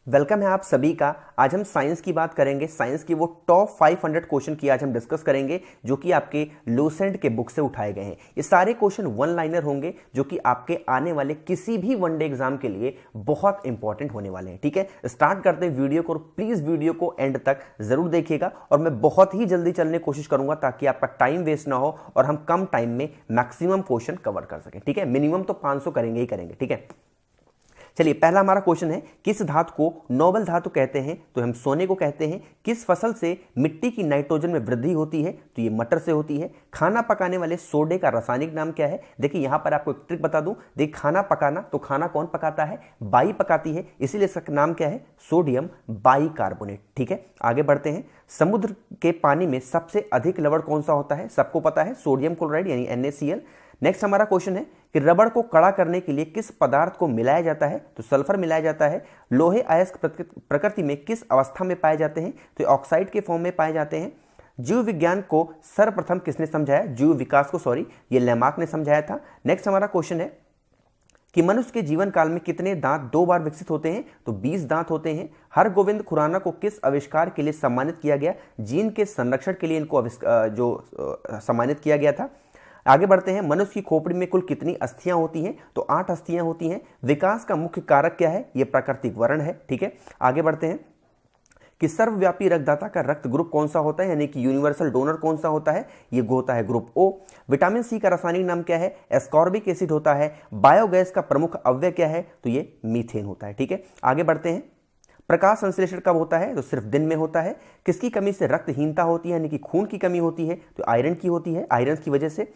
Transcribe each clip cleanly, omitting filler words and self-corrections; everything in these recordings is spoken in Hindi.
वेलकम है आप सभी का। आज हम साइंस की बात करेंगे। साइंस की वो टॉप 500 क्वेश्चन की आज हम डिस्कस करेंगे जो कि आपके लूसेंट के बुक से उठाए गए हैं। ये सारे क्वेश्चन वन लाइनर होंगे जो कि आपके आने वाले किसी भी वनडे एग्जाम के लिए बहुत इंपॉर्टेंट होने वाले हैं। ठीक है, स्टार्ट करते हैं वीडियो को। प्लीज वीडियो को एंड तक जरूर देखिएगा और मैं बहुत ही जल्दी चलने की कोशिश करूंगा ताकि आपका टाइम वेस्ट ना हो और हम कम टाइम में मैक्सिमम क्वेश्चन कवर कर सकें। ठीक है, मिनिमम तो 500 करेंगे ही करेंगे। ठीक है, चलिए पहला हमारा क्वेश्चन है, किस धातु को नोबल धातु कहते हैं? तो हम सोने को कहते हैं। किस फसल से मिट्टी की नाइट्रोजन में वृद्धि होती है? तो ये मटर से होती है। खाना पकाने वाले सोडे का रासायनिक नाम क्या है? देखिए यहां पर आपको एक ट्रिक बता दूं। देखिए खाना पकाना, तो खाना कौन पकाता है? बाई पकाती है, इसीलिए इसका नाम क्या है? Sodium bicarbonate. ठीक है, आगे बढ़ते हैं। समुद्र के पानी में सबसे अधिक लवण कौन सा होता है? सबको पता है, सोडियम क्लोराइड यानी NaCl। नेक्स्ट हमारा क्वेश्चन है कि रबड़ को कड़ा करने के लिए किस पदार्थ को मिलाया जाता है? तो सल्फर मिलाया जाता है। लोहे अयस्क प्रकृति में किस अवस्था में पाए जाते हैं? तो ऑक्साइड के फॉर्म में पाए जाते हैं। जीव विज्ञान को सर्वप्रथम किसने समझाया? जीव विकास को, सॉरी, ये लेमार्क ने समझाया था। नेक्स्ट हमारा क्वेश्चन है कि मनुष्य के जीवन काल में कितने दांत 2 बार विकसित होते हैं? तो 20 दांत होते हैं। हरगोविंद खुराना को किस आविष्कार के लिए सम्मानित किया गया? जीन के संरक्षण के लिए इनको सम्मानित किया गया था। आगे बढ़ते हैं। मनुष्य की खोपड़ी में कुल कितनी अस्थियां होती हैं? तो 8 अस्थियां होती हैं। विकास का मुख्य कारक क्या है? यह प्राकृतिक वर्ण है। ठीक है, आगे बढ़ते हैं कि सर्वव्यापी रक्तदाता का रक्त ग्रुप कौन सा होता है, यानी कि यूनिवर्सल डोनर कौन सा होता है? ये होता है ग्रुप O। विटामिन सी का रासायनिक नाम क्या है? एस्कॉर्बिक एसिड होता है। बायोगैस का प्रमुख अवयव क्या है? तो ये मीथेन होता है। ठीक है, आगे बढ़ते हैं। प्रकाश संश्लेषण कब होता है? तो सिर्फ दिन में होता है। किसकी कमी से रक्तहीनता होती है, यानी कि खून की कमी होती है? तो आयरन की होती है। आयरन की वजह से।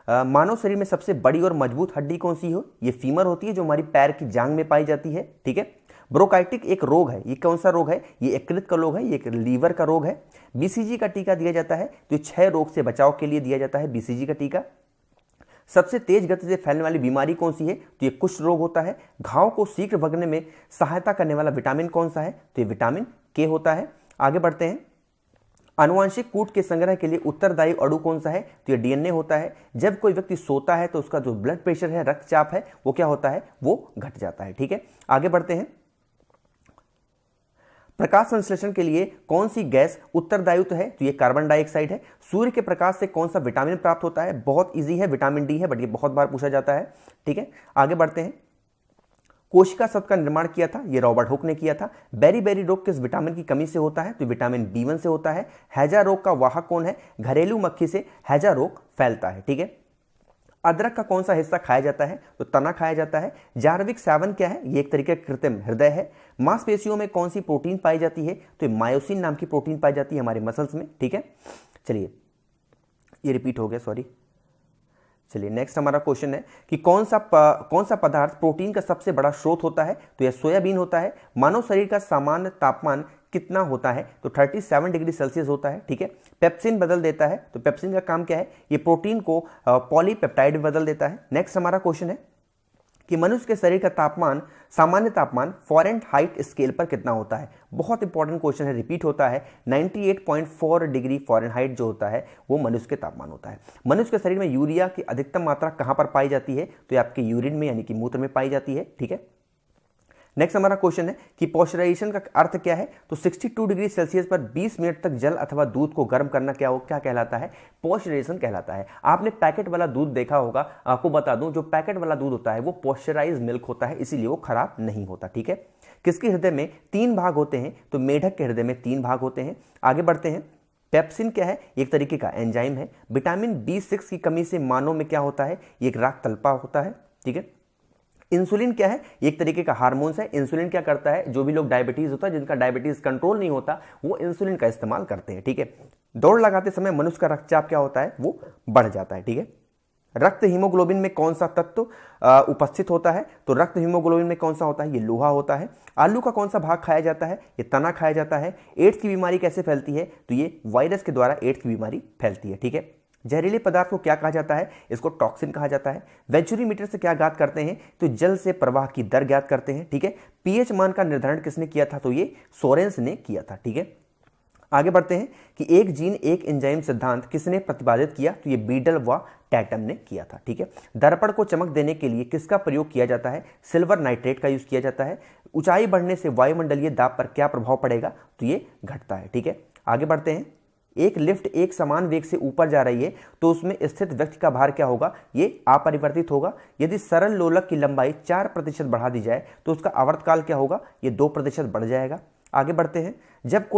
मानव शरीर में सबसे बड़ी और मजबूत हड्डी कौन सी हो? ये फीमर होती है जो हमारी पैर की जांग में पाई जाती है। ठीक है, ब्रोंकाइटिक एक रोग है। ये कौन सा रोग है? ये यकृत का रोग है, ये एक लीवर का रोग है। BCG का टीका दिया जाता है तो 6 रोग से बचाव के लिए दिया जाता है BCG का टीका। सबसे तेज गति से फैलने वाली बीमारी कौन सी है? तो ये कुष्ठ रोग होता है। घाव को शीघ्र भगने में सहायता करने वाला विटामिन कौन सा है? तो ये विटामिन K होता है। आगे बढ़ते हैं। आनुवंशिक कूट के संग्रह के लिए उत्तरदायी अणु कौन सा है? तो ये DNA होता है। जब कोई व्यक्ति सोता है तो उसका जो ब्लड प्रेशर है, रक्तचाप है, वो क्या होता है? वो घट जाता है। ठीक है, आगे बढ़ते हैं। प्रकाश संश्लेषण के लिए कौन सी गैस उत्तरदायित्व है? तो ये कार्बन डाइऑक्साइड है। सूर्य के प्रकाश से कौन सा विटामिन प्राप्त होता है? बहुत इजी है, विटामिन D है, बट ये बहुत बार पूछा जाता है। ठीक है, आगे बढ़ते हैं। कोशिका शब्द का निर्माण किया था, ये रॉबर्ट हुक ने किया था। बेरी रोग किस विटामिन की कमी से होता है? तो विटामिन B1 से होता है। हैजा रोग का वाहक कौन है? घरेलू मक्खी से हैजा रोग फैलता है। ठीक है, अदरक का कौन सा हिस्सा खाया जाता है? तो तना खाया जाता है। जार्विक 7 क्या है? ये एक तरीके का कृत्रिम हृदय है। मांसपेशियों में कौन सी प्रोटीन पाई जाती है? तो मायोसिन नाम की प्रोटीन पाई जाती है हमारे मसल्स में। ठीक है, चलिए ये रिपीट हो गया, सॉरी। चलिए नेक्स्ट हमारा क्वेश्चन है कि कौन सा पदार्थ प्रोटीन का सबसे बड़ा स्रोत होता है? तो यह सोयाबीन होता है। मानव शरीर का सामान्य तापमान कितना होता है? तो 37 डिग्री सेल्सियस होता है। ठीक है, पेप्सिन बदल देता है। तो पेप्सिन का काम क्या है? ये प्रोटीन को पॉलीपेप्टाइड में बदल देता है। नेक्स्ट हमारा क्वेश्चन है कि मनुष्य के शरीर का तापमान, सामान्य तापमान फ़ारेनहाइट स्केल पर कितना होता है? बहुत इंपॉर्टेंट क्वेश्चन है, रिपीट होता है। 98.4 डिग्री फ़ारेनहाइट जो होता है वो मनुष्य के तापमान होता है। मनुष्य के शरीर में यूरिया की अधिकतम मात्रा कहां पर पाई जाती है? तो ये आपके यूरिन में, यानी कि मूत्र में पाई जाती है। ठीक है, नेक्स्ट हमारा क्वेश्चन है कि पॉस्चराइजेशन का अर्थ क्या है? तो 62 डिग्री सेल्सियस पर 20 मिनट तक जल अथवा दूध को गर्म करना क्या कहलाता है? पॉस्चराइजेशन कहलाता है। आपने पैकेट वाला दूध देखा होगा। आपको बता दूं, जो पैकेट वाला दूध होता है वो पॉस्चराइज मिल्क होता है, इसीलिए वो खराब नहीं होता। ठीक है, किसके हृदय में 3 भाग होते हैं? तो मेढक के हृदय में 3 भाग होते हैं। आगे बढ़ते हैं। पेप्सिन क्या है? एक तरीके का एंजाइम है। विटामिन B6 की कमी से मानव में क्या होता है? ये एक राख तल्पा होता है। ठीक है, इंसुलिन क्या है? एक तरीके का हार्मोन्स है। इंसुलिन क्या करता है? जो भी लोग डायबिटीज होता है, जिनका डायबिटीज कंट्रोल नहीं होता, वो इंसुलिन का इस्तेमाल करते हैं। ठीक है, दौड़ लगाते समय मनुष्य का रक्तचाप क्या होता है? वो बढ़ जाता है। ठीक है, रक्त हीमोग्लोबिन में कौन सा तत्व उपस्थित होता है? तो रक्त हीमोग्लोबिन में कौन सा होता है? ये लोहा होता है। आलू का कौन सा भाग खाया जाता है? ये तना खाया जाता है। एड्स की बीमारी कैसे फैलती है? तो ये वायरस के द्वारा एड्स की बीमारी फैलती है। ठीक है, जहरीले पदार्थ को क्या कहा जाता है? इसको टॉक्सिन कहा जाता है। वेंचुरीमीटर से क्या ज्ञात करते हैं? तो जल से प्रवाह की दर ज्ञात करते हैं। ठीक है, पीएच मान का निर्धारण किसने किया था? तो ये सोरेंस ने किया था। ठीक है, आगे बढ़ते हैं कि एक जीन एक एंजाइम सिद्धांत किसने प्रतिपादित किया? तो ये बीडल व टैटम ने किया था। ठीक है, दर्पण को चमक देने के लिए किसका प्रयोग किया जाता है? सिल्वर नाइट्रेट का यूज किया जाता है। ऊंचाई बढ़ने से वायुमंडलीय दाब पर क्या प्रभाव पड़ेगा, तो ये घटता है। ठीक है, आगे बढ़ते हैं। एक लिफ्ट एक समान वेग से ऊपर जा रही है तो उसमें स्थित व्यक्ति का भार क्या होगा, ये अपरिवर्तित होगा। यदि सरल लोलक की लंबाई 4% बढ़ा दी जाए तो उसका आवर्तकाल क्या होगा, ये 2% बढ़ जाएगा। आगे बढ़ते हैं। जब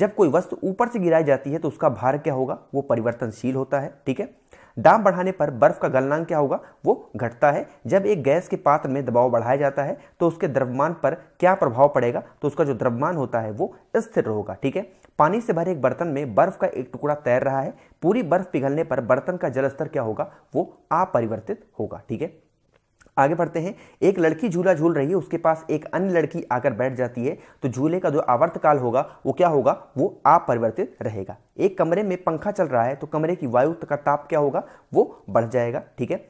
कोई वस्तु ऊपर से गिराई जाती है तो उसका भार क्या होगा, वो परिवर्तनशील होता है। ठीक है, दाब बढ़ाने पर बर्फ का गलनांक क्या होगा, वो घटता है। जब एक गैस के पात्र में दबाव बढ़ाया जाता है तो उसके द्रव्यमान पर क्या प्रभाव पड़ेगा, तो उसका जो द्रव्यमान होता है वो स्थिर होगा। ठीक है, पानी से भरे एक बर्तन में बर्फ का एक टुकड़ा तैर रहा है, पूरी बर्फ पिघलने पर बर्तन का जल स्तर क्या होगा, वो अपरिवर्तित होगा। ठीक है, आगे बढ़ते हैं। एक लड़की झूला झूल रही है, उसके पास एक अन्य लड़की आकर बैठ जाती है तो झूले का जो आवर्तकाल होगा वो क्या होगा, वो अपरिवर्तित रहेगा। एक कमरे में पंखा चल रहा है तो कमरे की वायु का ताप क्या होगा, वो बढ़ जाएगा। ठीक है,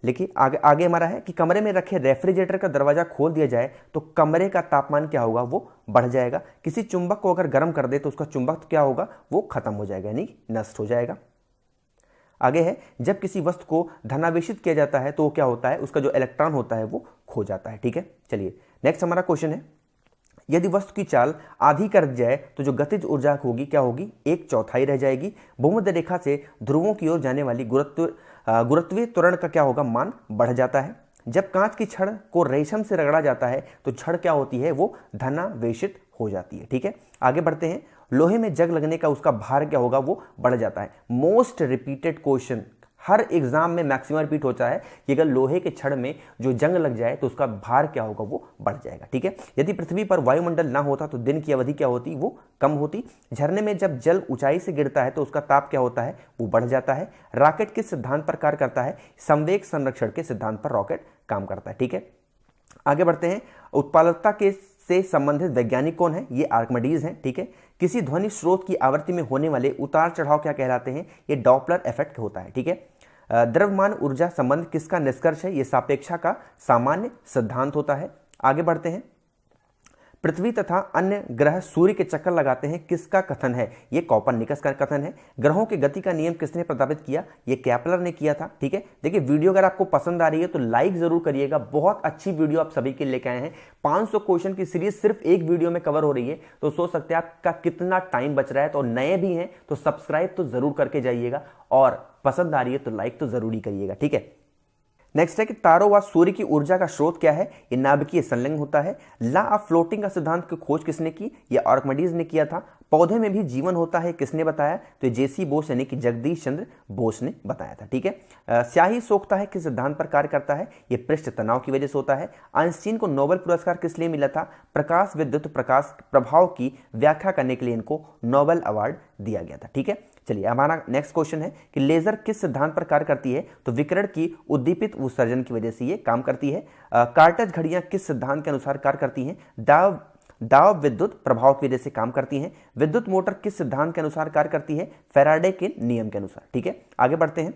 लेकिन आगे हमारा है कि कमरे में रखे रेफ्रिजरेटर का दरवाजा खोल दिया जाए तो कमरे का तापमान क्या होगा, वो बढ़ जाएगा। किसी चुंबक को अगर गर्म कर दे तो उसका चुंबक क्या होगा, वो खत्म हो जाएगा, यानी नष्ट हो जाएगा। आगे है, जब किसी वस्तु को धनावेशित किया जाता है तो वो क्या होता है, उसका जो इलेक्ट्रॉन होता है वो खो जाता है। ठीक है, चलिए नेक्स्ट हमारा क्वेश्चन है। यदि वस्तु की चाल आधी कर दी जाए तो जो गतिज ऊर्जा होगी क्या होगी, 1/4 रह जाएगी। भूमध्य रेखा से ध्रुवों की ओर जाने वाली गुरुत्वीय त्वरण का क्या होगा, मान बढ़ जाता है। जब कांच की छड़ को रेशम से रगड़ा जाता है तो छड़ क्या होती है, वो धनावेशित हो जाती है। ठीक है, आगे बढ़ते हैं। लोहे में जंग लगने का उसका भार क्या होगा, वो बढ़ जाता है। मोस्ट रिपीटेड क्वेश्चन, हर एग्जाम में मैक्सिमम रिपीट होता है कि अगर लोहे के छड़ में जो जंग लग जाए तो उसका भार क्या होगा, वो बढ़ जाएगा। ठीक है, यदि पृथ्वी पर वायुमंडल ना होता तो दिन की अवधि क्या होती, वो कम होती। झरने में जब जल ऊंचाई से गिरता है तो उसका ताप क्या होता है, वो बढ़ जाता है। रॉकेट किस सिद्धांत पर कार्य करता है, संवेग संरक्षण के सिद्धांत पर रॉकेट काम करता है। ठीक है, आगे बढ़ते हैं। उत्पादकता के से संबंधित वैज्ञानिक कौन है, ये आर्किमिडीज हैं। ठीक है, किसी ध्वनि स्रोत की आवृत्ति में होने वाले उतार चढ़ाव क्या कहलाते हैं, ये डॉपलर इफेक्ट होता है। ठीक है, द्रव्यमान ऊर्जा संबंध किसका निष्कर्ष है, ये सापेक्षा का सामान्य सिद्धांत होता है। आगे बढ़ते हैं। पृथ्वी तथा अन्य ग्रह सूर्य के चक्कर लगाते हैं, किसका कथन है, ये कॉपरनिकस का कथन है। ग्रहों की गति का नियम किसने प्रस्तावित किया, ये केपलर ने किया था। ठीक है, देखिए वीडियो अगर आपको पसंद आ रही है तो लाइक जरूर करिएगा, बहुत अच्छी वीडियो आप सभी के लेके आए हैं। 500 क्वेश्चन की सीरीज सिर्फ एक वीडियो में कवर हो रही है, तो सोच सकते हैं आपका कितना टाइम बच रहा है। तो नए भी हैं तो सब्सक्राइब तो जरूर करके जाइएगा और पसंद आ रही है तो लाइक तो जरूरी करिएगा। ठीक है, नेक्स्ट है कि तारों व सूर्य की ऊर्जा का स्रोत क्या है, ये नाभिकीय संलग्न होता है। लॉ ऑफ फ्लोटिंग का सिद्धांत की खोज किसने की, ये आर्किमिडीज ने किया था। पौधे में भी जीवन होता है, किसने बताया, तो जेसी बोस यानी कि जगदीश चंद्र बोस ने बताया था। ठीक है, स्याही सोखता है किस सिद्धांत पर कार्य करता है, ये पृष्ठ तनाव की वजह से होता है। आइंस्टीन को नोबेल पुरस्कार किस लिए मिला था, प्रकाश विद्युत प्रकाश प्रभाव की व्याख्या करने के लिए इनको नोबेल अवार्ड दिया गया था। ठीक है, चलिए हमारा नेक्स्ट क्वेश्चन है कि लेजर किस सिद्धांत पर कार्य करती है, तो विकिरण की उद्दीपित उत्सर्जन की वजह से ये काम करती है। कार्टेज घड़ियां किस सिद्धांत के अनुसार कार्य करती हैं, दाब विद्युत प्रभाव की वजह से काम करती हैं। विद्युत मोटर किस सिद्धांत के अनुसार कार्य करती है, फैराडे के नियम के अनुसार। ठीक है, आगे बढ़ते हैं।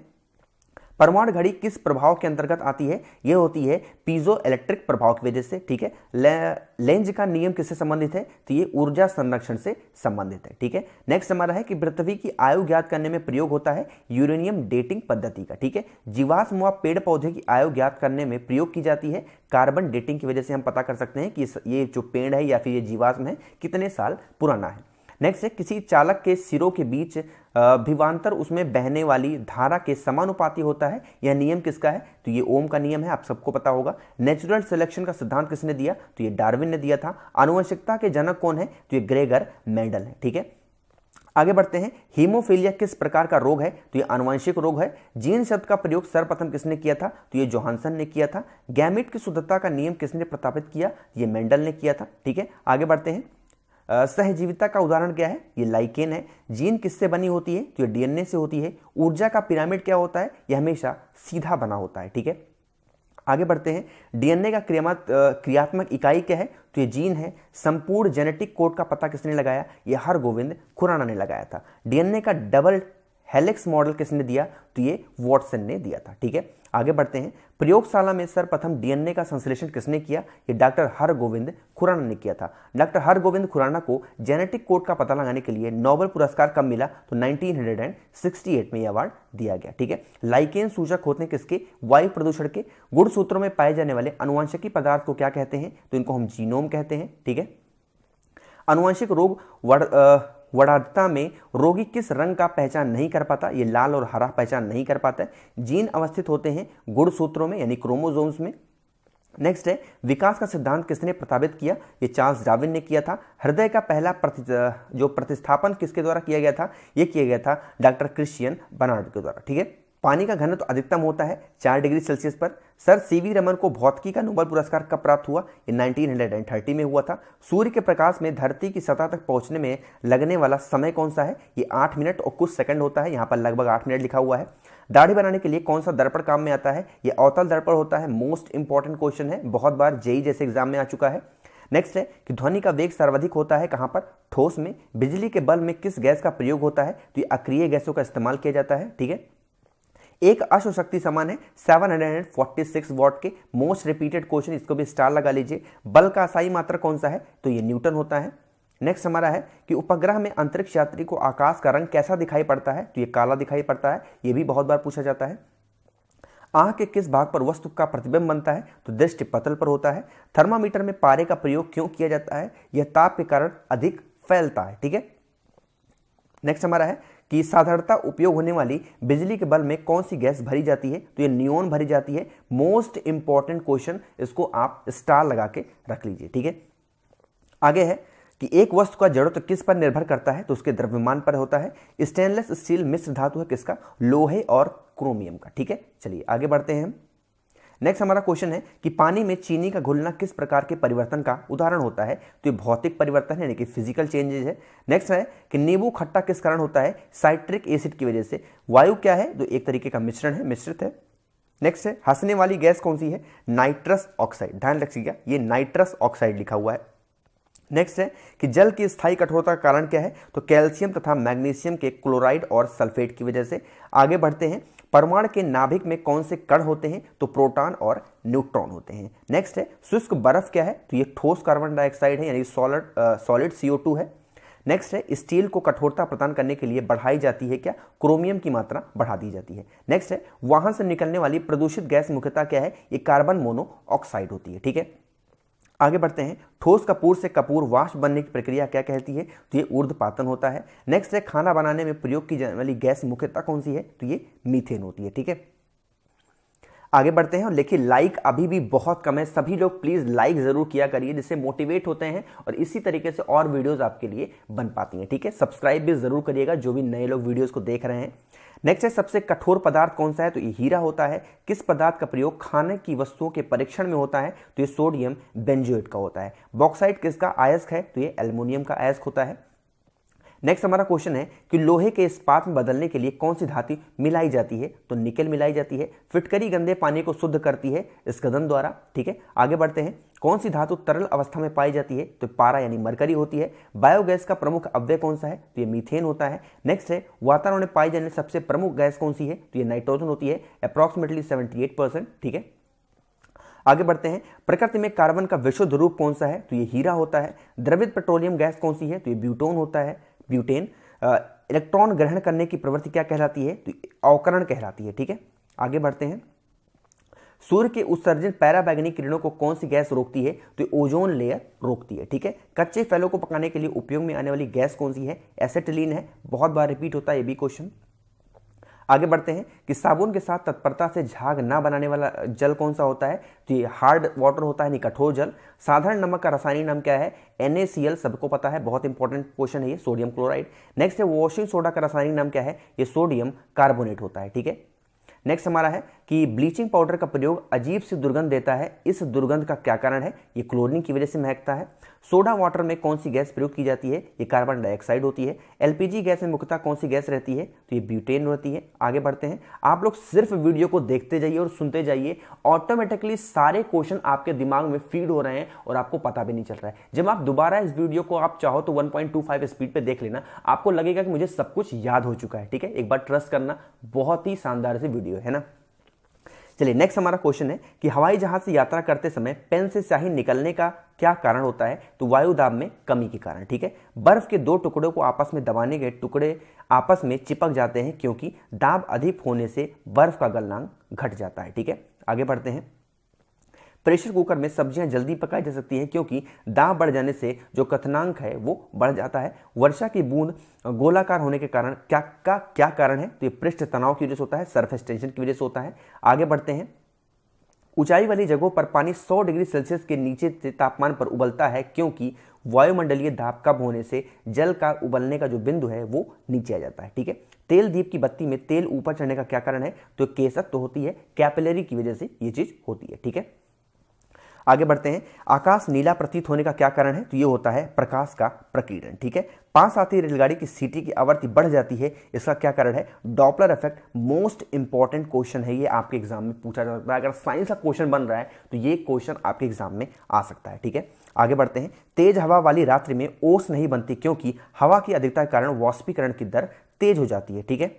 परमाणु घड़ी किस प्रभाव के अंतर्गत आती है, यह होती है पीजो इलेक्ट्रिक प्रभाव की वजह से। ठीक है, लेंज का नियम किससे संबंधित है, तो ये ऊर्जा संरक्षण से संबंधित है। ठीक है, नेक्स्ट हमारा है कि पृथ्वी की आयु ज्ञात करने में प्रयोग होता है यूरेनियम डेटिंग पद्धति का। ठीक है, जीवाश्म व पेड़ पौधे की आयु ज्ञात करने में प्रयोग की जाती है कार्बन डेटिंग की वजह से। हम पता कर सकते हैं कि ये जो पेड़ है या फिर ये जीवाश्म है कितने साल पुराना है। नेक्स्ट है किसी चालक के सिरों के बीच विभवांतर उसमें बहने वाली धारा के समानुपाती होता है, यह नियम किसका है, तो ये ओम का नियम है, आप सबको पता होगा। नेचुरल सिलेक्शन का सिद्धांत किसने दिया, तो ये डार्विन ने दिया था। आनुवंशिकता के जनक कौन है, तो ये ग्रेगर मेंडल है। ठीक है, आगे बढ़ते हैं। हीमोफीलिया किस प्रकार का रोग है, तो ये आनुवंशिक रोग है। जीन शब्द का प्रयोग सर्वप्रथम किसने किया था, तो ये जोहानसन ने किया था। गैमेट की शुद्धता का नियम किसने प्रस्तावित किया, ये मेंडल ने किया था। ठीक है, आगे बढ़ते हैं। सहजीविता का उदाहरण क्या है, ये लाइकेन है। जीन किससे बनी होती है, तो ये डीएनए से होती है। ऊर्जा का पिरामिड क्या होता है, यह हमेशा सीधा बना होता है। ठीक है, आगे बढ़ते हैं। डीएनए का क्रियात्मक इकाई क्या है, तो ये जीन है। संपूर्ण जेनेटिक कोड का पता किसने लगाया, ये हरगोविंद खुराना ने लगाया था। डीएनए का डबल हेलिक्स मॉडल किसने दिया? तो ये वॉटसन ने दिया था। ठीक है, आगे बढ़ते हैं। प्रयोगशाला में सर्वप्रथम डीएनए का संश्लेषण किसने किया? ये डॉक्टर हरगोविंद खुराना ने किया था। डॉक्टर हरगोविंद खुराना को जेनेटिक कोड का पता लगाने के लिए नोबेल पुरस्कार कब मिला? तो 1968 में यह अवार्ड दिया गया। ठीक है, लाइकेन सूचक होते हैं किसके? वायु प्रदूषण के। गुणसूत्रों में पाए जाने वाले अनुवांशिकी पदार्थ को क्या कहते हैं? तो इनको हम जीनोम कहते हैं। ठीक है, अनुवांशिक रोग वड़ादता में रोगी किस रंग का पहचान नहीं कर पाता? ये लाल और हरा पहचान नहीं कर पाता है। जीन अवस्थित होते हैं गुणसूत्रों में यानी क्रोमोसोम्स में। नेक्स्ट है, विकास का सिद्धांत किसने प्रस्तावित किया? ये चार्ल्स डार्विन ने किया था। हृदय का पहला प्रतिस्थापन किसके द्वारा किया गया था? ये किया गया था डॉक्टर क्रिश्चियन बर्नार्ड के द्वारा। ठीक है, पानी का घनत्व अधिकतम होता है 4 डिग्री सेल्सियस पर। सर सीवी रमन को भौतिकी का नोबेल पुरस्कार कब प्राप्त हुआ? ये 1930 में हुआ था। सूर्य के प्रकाश में धरती की सतह तक पहुंचने में लगने वाला समय कौन सा है? ये 8 मिनट और कुछ सेकंड होता है। यहाँ पर लगभग 8 मिनट लिखा हुआ है। दाढ़ी बनाने के लिए कौन सा दर्पण काम में आता है? ये अवतल दर्पण होता है। मोस्ट इंपॉर्टेंट क्वेश्चन है, बहुत बार जेईई जैसे एग्जाम में आ चुका है। नेक्स्ट है कि ध्वनि का वेग सर्वाधिक होता है कहां पर? ठोस में। बिजली के बल्ब में किस गैस का प्रयोग होता है? तो ये अक्रिय गैसों का इस्तेमाल किया जाता है। ठीक है, एक अश्वशक्ति समान है 746 वॉट के। मोस्ट रिपीटेड क्वेश्चन, इसको भी स्टार लगा लीजिए। बल का असाई मात्रा कौन सा है? तो ये न्यूटन होता है। नेक्स्ट हमारा है कि उपग्रह में अंतरिक्ष यात्री को आकाश का रंग कैसा दिखाई पड़ता है? तो ये काला दिखाई पड़ता है। ये भी बहुत बार पूछा जाता है। आंख के किस भाग पर वस्तु का प्रतिबिंब बनता है? तो दृष्टि पतल पर होता है। थर्मामीटर में पारे का प्रयोग क्यों किया जाता है? यह ताप के कारण अधिक फैलता है। ठीक है, नेक्स्ट हमारा है कि साधारणतः उपयोग होने वाली बिजली के बल्ब में कौन सी गैस भरी जाती है? तो ये नियोन भरी जाती है। मोस्ट इंपॉर्टेंट क्वेश्चन, इसको आप स्टार लगा के रख लीजिए। ठीक है, आगे है कि एक वस्तु का जड़त्व किस पर निर्भर करता है? तो उसके द्रव्यमान पर होता है। स्टेनलेस स्टील मिश्र धातु है किसका? लोहे और क्रोमियम का। ठीक है, चलिए आगे बढ़ते हैं हम। नेक्स्ट हमारा क्वेश्चन है कि पानी में चीनी का घुलना किस प्रकार के परिवर्तन का उदाहरण होता है? तो ये भौतिक परिवर्तन है यानी कि फिजिकल चेंजेज है। नेक्स्ट है कि नींबू खट्टा किस कारण होता है? साइट्रिक एसिड की वजह से। वायु क्या है? तो एक तरीके का मिश्रण है, मिश्रित है। नेक्स्ट है हंसने वाली गैस कौन सी है? Nitrous oxide. ध्यान रखिएगा, ये नाइट्रस ऑक्साइड लिखा हुआ है। नेक्स्ट है कि जल की स्थायी कठोरता का कारण क्या है? तो कैल्शियम तथा मैग्नीशियम के क्लोराइड और सल्फेट की वजह से। आगे बढ़ते हैं, परमाणु के नाभिक में कौन से कण होते हैं? तो प्रोटॉन और न्यूट्रॉन होते हैं। नेक्स्ट है शुष्क बर्फ क्या है? तो ये ठोस कार्बन डाइऑक्साइड है यानी सॉलिड CO2 है। नेक्स्ट है स्टील को कठोरता प्रदान करने के लिए बढ़ाई जाती है क्या? क्रोमियम की मात्रा बढ़ा दी जाती है। नेक्स्ट है वहां से निकलने वाली प्रदूषित गैस मुख्यतः क्या है? ये कार्बन मोनोऑक्साइड होती है। ठीक है, आगे बढ़ते हैं, ठोस कपूर से कपूर वाष्प बनने की प्रक्रिया क्या कहती है? तो ये ऊर्ध्वपातन होता है। नेक्स्ट है खाना बनाने में प्रयोग की जाने वाली गैस मुख्यतः कौन सी है? तो ये मीथेन होती है। ठीक है, आगे बढ़ते हैं और देखिए लाइक अभी भी बहुत कम है। सभी लोग प्लीज लाइक जरूर किया करिए, जिससे मोटिवेट होते हैं और इसी तरीके से और वीडियोस आपके लिए बन पाती हैं। ठीक है, सब्सक्राइब भी जरूर करिएगा जो भी नए लोग वीडियोस को देख रहे हैं। नेक्स्ट है सबसे कठोर पदार्थ कौन सा है? तो ये हीरा होता है। किस पदार्थ का प्रयोग खाने की वस्तुओं के परीक्षण में होता है? तो ये सोडियम बेंजोएट का होता है। बॉक्साइट किसका अयस्क है? तो ये एल्युमिनियम का अयस्क होता है। नेक्स्ट हमारा क्वेश्चन है कि लोहे के इस्पात में बदलने के लिए कौन सी धातु मिलाई जाती है? तो निकेल मिलाई जाती है। फिटकरी गंदे पानी को शुद्ध करती है स्कंदन द्वारा। ठीक है, आगे बढ़ते हैं, कौन सी धातु तरल अवस्था में पाई जाती है? तो पारा यानी मरकरी होती है। बायोगैस का प्रमुख अव्यय कौन सा है? तो ये मीथेन होता है। नेक्स्ट है वातावरण में पाई जाने सबसे प्रमुख गैस कौन सी है? तो ये नाइट्रोजन होती है, अप्रॉक्सीमेटली 78%। ठीक है, आगे बढ़ते हैं, प्रकृति में कार्बन का विशुद्ध रूप कौन सा है? तो ये हीरा होता है। द्रवित पेट्रोलियम गैस कौन सी है? तो ये ब्यूटोन होता है, ब्यूटेन। इलेक्ट्रॉन ग्रहण करने की प्रवृत्ति क्या कहलाती है? तो अवकरण कहलाती है। ठीक है, आगे बढ़ते हैं, सूर्य के उत्सर्जन पैराबैंगनी किरणों को कौन सी गैस रोकती है? तो ओजोन लेयर रोकती है। ठीक है, कच्चे फलों को पकाने के लिए उपयोग में आने वाली गैस कौन सी है? एसिटिलीन है। बहुत बार रिपीट होता है ये भी क्वेश्चन। आगे बढ़ते हैं कि साबुन के साथ तत्परता से झाग ना बनाने वाला जल कौन सा होता है? तो ये हार्ड वाटर होता है, यानी कठोर जल। साधारण नमक का रासायनिक नाम क्या है? NaCl, सबको पता है, बहुत इंपॉर्टेंट क्वेश्चन है ये, सोडियम क्लोराइड। नेक्स्ट है वॉशिंग सोडा का रासायनिक नाम क्या है? ये सोडियम कार्बोनेट होता है। ठीक है, नेक्स्ट हमारा है कि ब्लीचिंग पाउडर का प्रयोग अजीब सी दुर्गंध देता है, इस दुर्गंध का क्या कारण है? ये क्लोरीन की वजह से महकता है। सोडा वाटर में कौन सी गैस प्रयोग की जाती है? ये कार्बन डाइऑक्साइड होती है। एलपीजी गैस में मुख्यतः कौन सी गैस रहती है? तो ये ब्यूटेन रहती है। आगे बढ़ते हैं, आप लोग सिर्फ वीडियो को देखते जाइए और सुनते जाइए, ऑटोमेटिकली सारे क्वेश्चन आपके दिमाग में फीड हो रहे हैं और आपको पता भी नहीं चल रहा है। जब आप दोबारा इस वीडियो को आप चाहो तो 1.25 स्पीड पे देख लेना, आपको लगेगा कि मुझे सब कुछ याद हो चुका है। ठीक है, एक बार ट्रस्ट करना, बहुत ही शानदार सी वीडियो है ना। चलिए नेक्स्ट हमारा क्वेश्चन है कि हवाई जहाज से यात्रा करते समय पेन से स्याही निकलने का क्या कारण होता है? तो वायु दाब में कमी के कारण। ठीक है, बर्फ के दो टुकड़ों को आपस में दबाने के टुकड़े आपस में चिपक जाते हैं क्योंकि दाब अधिक होने से बर्फ का गलनांक घट जाता है। ठीक है, आगे बढ़ते हैं, प्रेशर कुकर में सब्जियां जल्दी पकाई जा सकती हैं क्योंकि दाब बढ़ जाने से जो क्वथनांक है वो बढ़ जाता है। वर्षा की बूंद गोलाकार होने के कारण क्या कारण है? तो ये पृष्ठ तनाव की वजह से होता है, सरफेस टेंशन की वजह से होता है। आगे बढ़ते हैं, ऊंचाई वाली जगहों पर पानी 100 डिग्री सेल्सियस के नीचे से तापमान पर उबलता है क्योंकि वायुमंडलीय दाब कम होने से जल का उबलने का जो बिंदु है वो नीचे आ जाता है। ठीक है, तेल दीप की बत्ती में तेल ऊपर चढ़ने का क्या कारण है? तो केसत्व होती है, कैपिलरी की वजह से ये चीज होती है। ठीक है, आगे बढ़ते हैं, आकाश नीला प्रतीत होने का क्या कारण है? तो ये होता है प्रकाश का प्रकीर्णन। ठीक है, पास आती रेलगाड़ी की सीटी की आवृत्ति बढ़ जाती है, इसका क्या कारण है? Doppler effect. Most important question है ये, आपके एग्जाम में पूछा जा सकता है। अगर साइंस का क्वेश्चन बन रहा है तो ये क्वेश्चन आपके एग्जाम में आ सकता है। ठीक है, आगे बढ़ते हैं, तेज हवा वाली रात्रि में ओस नहीं बनती क्योंकि हवा की अधिकता के कारण वाष्पीकरण की दर तेज हो जाती है। ठीक है,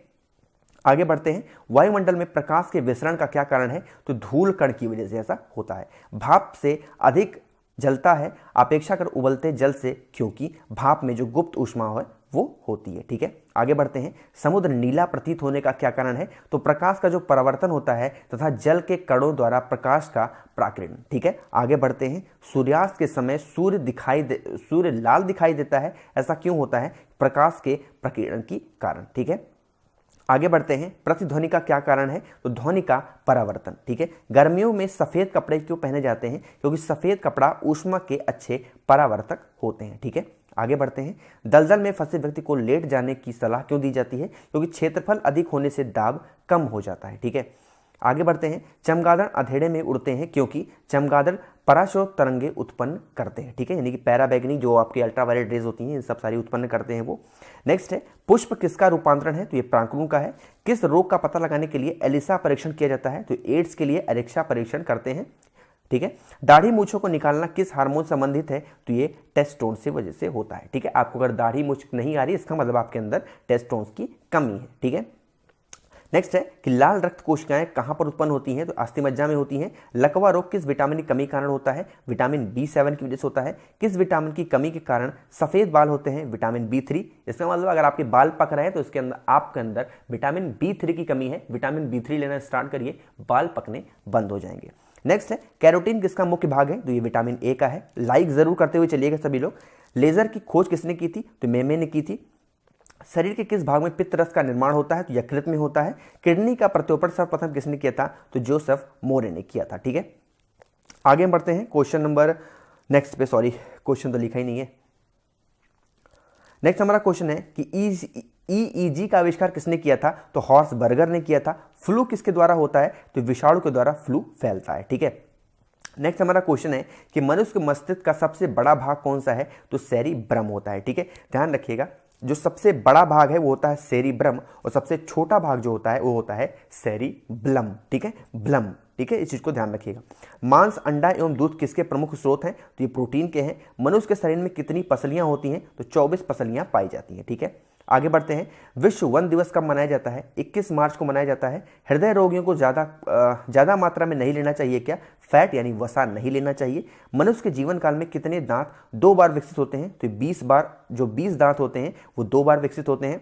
आगे बढ़ते हैं, वायुमंडल में प्रकाश के विसरण का क्या कारण है? तो धूल कण की वजह से ऐसा होता है। भाप से अधिक जलता है अपेक्षाकृत उबलते जल से क्योंकि भाप में जो गुप्त ऊष्मा है वो होती है। ठीक है, आगे बढ़ते हैं, समुद्र नीला प्रतीत होने का क्या कारण है? तो प्रकाश का जो परावर्तन होता है तथा जल के कणों द्वारा प्रकाश का प्राकिरण। ठीक है, आगे बढ़ते हैं, सूर्यास्त के समय सूर्य लाल दिखाई देता है, ऐसा क्यों होता है? प्रकाश के प्रकीर्णन के कारण। ठीक है, आगे बढ़ते हैं, प्रतिध्वनि का क्या कारण है? तो ध्वनि का परावर्तन। ठीक है, गर्मियों में सफेद कपड़े क्यों पहने जाते हैं? क्योंकि सफेद कपड़ा ऊष्मा के अच्छे परावर्तक होते हैं। ठीक है, आगे बढ़ते हैं, दलदल में फंसे व्यक्ति को लेट जाने की सलाह क्यों दी जाती है? क्योंकि क्षेत्रफल अधिक होने से दाब कम हो जाता है। ठीक है, आगे बढ़ते हैं, चमगादड़ अंधेरे में उड़ते हैं क्योंकि चमगादड़ पराशोत तरंगे उत्पन्न करते हैं। ठीक है, यानी कि पैराबैगनी जो आपकी अल्ट्रावायलेट रेज होती हैं, इन सब सारी उत्पन्न करते हैं वो। नेक्स्ट है, पुष्प किसका रूपांतरण है? तो ये प्रांकुरों का है। किस रोग का पता लगाने के लिए एलिसा परीक्षण किया जाता है? तो एड्स के लिए एलेक्सा परीक्षण करते हैं। ठीक है, दाढ़ी मूछों को निकालना किस हार्मोन संबंधित है? तो ये टेस्टोन से वजह से होता है। ठीक है, आपको अगर दाढ़ी मूछ नहीं आ रही इसका मतलब आपके अंदर टेस्टोन की कमी है। ठीक है, नेक्स्ट है कि लाल रक्त कोशिकाएं कहां पर उत्पन्न होती हैं? तो अस्थिमज्जा में होती हैं। लकवा रोग किस विटामिन की कमी के कारण होता है? विटामिन B7 की वजह से होता है। किस विटामिन की कमी के कारण सफेद बाल होते हैं? Vitamin B3। इसका मतलब अगर आपके बाल पक रहे हैं तो इसके अंदर आपके अंदर विटामिन B3 की कमी है। विटामिन B3 लेना स्टार्ट करिए, बाल पकने बंद हो जाएंगे। नेक्स्ट है, कैरोटीन किसका मुख्य भाग है? तो ये विटामिन ए का है। लाइक जरूर करते हुए चलिएगा सभी लोग। लेजर की खोज किसने की थी? तो मेमे ने की थी। शरीर के किस भाग में पित्त रस का निर्माण होता है? तो यकृत में होता है। किडनी का प्रत्योपण सर्वप्रथम किसने किया था? तो जोसेफ मोरे ने किया था। ठीक है, आगे बढ़ते हैं क्वेश्चन नंबर नेक्स्ट पे, सॉरी क्वेश्चन तो लिखा ही नहीं है। नेक्स्ट हमारा क्वेश्चन है कि ईईजी का आविष्कार किसने किया था? तो हॉर्स बर्गर ने किया था। फ्लू किसके द्वारा होता है? तो विषाणु के द्वारा फ्लू फैलता है। ठीक है, नेक्स्ट हमारा क्वेश्चन है कि मनुष्य के मस्तिष्क का सबसे बड़ा भाग कौन सा है? तो सेरिब्रम होता है। ठीक है, ध्यान रखिएगा, जो सबसे बड़ा भाग है वो होता है सेरिब्रम और सबसे छोटा भाग जो होता है वो होता है सेरिब्लम। ठीक है, ब्लम। ठीक है, इस चीज को ध्यान रखिएगा। मांस, अंडा एवं दूध किसके प्रमुख स्रोत हैं? तो ये प्रोटीन के हैं। मनुष्य के शरीर में कितनी पसलियां होती हैं? तो 24 पसलियां पाई जाती हैं। ठीक है, आगे बढ़ते हैं, विश्व वन दिवस कब मनाया जाता है? 21 मार्च को मनाया जाता है। हृदय रोगियों को ज्यादा मात्रा में नहीं लेना चाहिए क्या? फैट यानी वसा नहीं लेना चाहिए। मनुष्य के जीवन काल में कितने दांत 2 बार विकसित होते हैं? तो 20 बार। जो 20 दांत होते हैं वो 2 बार विकसित होते हैं।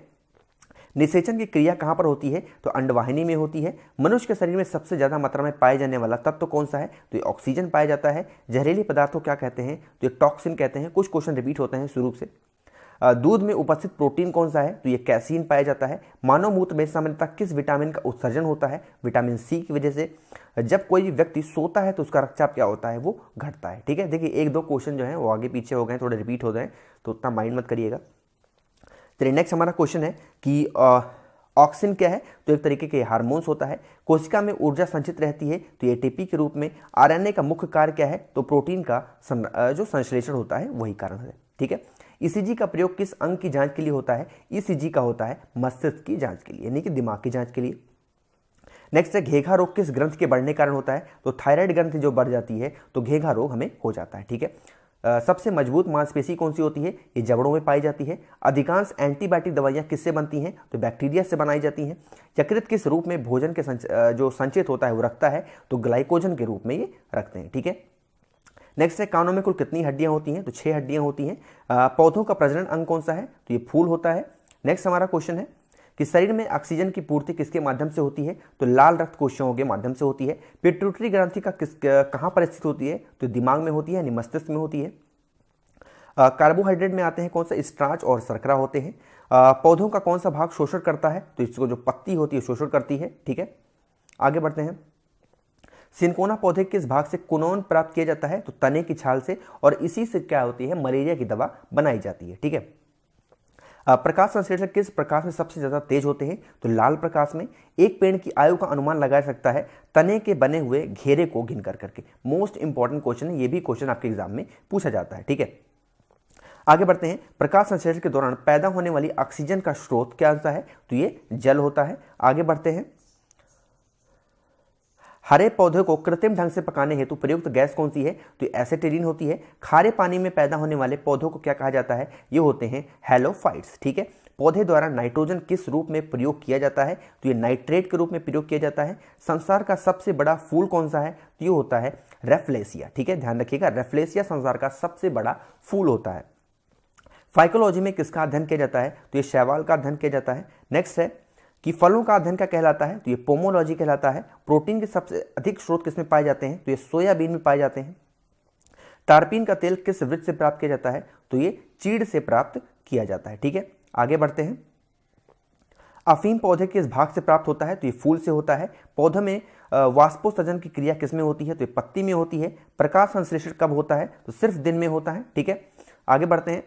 निषेचन की क्रिया कहां पर होती है? तो अंडवाहिनी में होती है। मनुष्य के शरीर में सबसे ज्यादा मात्रा में पाए जाने वाला तत्व कौन सा है? तो ये ऑक्सीजन पाया जाता है। जहरीले पदार्थ को क्या कहते हैं? तो ये टॉक्सिन कहते हैं। कुछ क्वेश्चन रिपीट होते हैं शुरू से। दूध में उपस्थित प्रोटीन कौन सा है? तो ये कैसीन पाया जाता है। मानव मूत्र में सामान्यतः किस विटामिन का उत्सर्जन होता है? विटामिन सी की वजह से। जब कोई व्यक्ति सोता है तो उसका रक्तचाप क्या होता है? वो घटता है। ठीक है, देखिए एक दो क्वेश्चन जो है वो आगे पीछे हो गए, थोड़े रिपीट हो गए, तो उतना माइंड मत करिएगा। चलिए नेक्स्ट हमारा क्वेश्चन है कि ऑक्सिन क्या है? तो एक तरीके के हार्मोन्स होता है। कोशिका में ऊर्जा संचित रहती है तो ये एटीपी के रूप में। आरएनए का मुख्य कार्य क्या है? तो प्रोटीन का जो संश्लेषण होता है वही कारण है, ठीक है। ईसीजी का प्रयोग किस अंग की जांच के लिए होता है? ईसीजी का होता है मस्तिष्क की जांच के लिए, यानी कि दिमाग की जांच के लिए। नेक्स्ट है, घेघा रोग किस ग्रंथ के बढ़ने कारण होता है? तो थायराइड ग्रंथ जो बढ़ जाती है तो घेघा रोग हमें हो जाता है, ठीक है। सबसे मजबूत मांसपेशी कौन सी होती है? ये जबड़ों में पाई जाती है। अधिकांश एंटीबायोटिक दवाइयां किससे बनती हैं? तो बैक्टीरिया से बनाई जाती हैं। यकृत किस रूप में भोजन के जो संचित होता है वो रखता है? तो ग्लाइकोजन के रूप में ये रखते हैं, ठीक है। नेक्स्ट है, कानों में कुल कितनी हड्डियां होती हैं? तो 6 हड्डियां होती हैं। पौधों का प्रजनन अंग कौन सा है? तो ये फूल होता है। नेक्स्ट हमारा क्वेश्चन है कि शरीर में ऑक्सीजन की पूर्ति किसके माध्यम से होती है? तो लाल रक्त कोशिकाओं के माध्यम से होती है। पिट्यूटरी ग्रंथि का कहां पर स्थित होती है? तो दिमाग में होती है, यानी मस्तिष्क में होती है। कार्बोहाइड्रेट में आते हैं कौन सा? स्टार्च और शर्करा होते हैं। पौधों का कौन सा भाग शोषण करता है? तो इसको जो पत्ती होती है शोषण करती है, ठीक है। आगे बढ़ते हैं। सिनकोना पौधे किस भाग से कुनोन प्राप्त किया जाता है? तो तने की छाल से, और इसी से क्या होती है? मलेरिया की दवा बनाई जाती है, ठीक है। प्रकाश संश्लेषक किस प्रकाश में सबसे ज्यादा तेज होते हैं? तो लाल प्रकाश में। एक पेड़ की आयु का अनुमान लगाया सकता है तने के बने हुए घेरे को गिन कर करके। मोस्ट इंपॉर्टेंट क्वेश्चन है, ये भी क्वेश्चन आपके एग्जाम में पूछा जाता है, ठीक है। आगे बढ़ते हैं। प्रकाश संश्लेषण के दौरान पैदा होने वाली ऑक्सीजन का स्रोत क्या होता है? तो ये जल होता है। आगे बढ़ते हैं। हरे पौधे को कृत्रिम ढंग से पकाने हेतु प्रयुक्त गैस कौन सी है? तो एसिटिलीन होती है। खारे पानी में पैदा होने वाले पौधों को क्या कहा जाता है? ये होते हैं हैलोफाइट्स, ठीक है। पौधे द्वारा नाइट्रोजन किस रूप में प्रयोग किया जाता है? तो ये नाइट्रेट के रूप में प्रयोग किया जाता है। संसार का सबसे बड़ा फूल कौन सा है? तो ये होता है रेफ्लेसिया, ठीक है, ध्यान रखिएगा। रेफ्लेसिया संसार का सबसे बड़ा फूल होता है। फाइकोलॉजी में किसका अध्ययन किया जाता है? तो ये शैवाल का अध्ययन किया जाता है। नेक्स्ट है कि फलों का अध्ययन क्या कहलाता है? तो ये पोमोलॉजी कहलाता है। प्रोटीन के सबसे अधिक स्रोत किसमें पाए जाते हैं? तो ये सोयाबीन में पाए जाते हैं। तारपीन का तेल किस वृक्ष से प्राप्त किया जाता है? तो ये चीड़ से प्राप्त किया जाता है, ठीक है। आगे बढ़ते हैं। अफीम पौधे किस भाग से प्राप्त होता है? तो ये फूल से होता है। पौधे में वाष्पोत्सर्जन की क्रिया किसमें होती है? तो ये पत्ती में होती है। प्रकाश संश्लेषण कब होता है? तो सिर्फ दिन में होता है, ठीक है। आगे बढ़ते हैं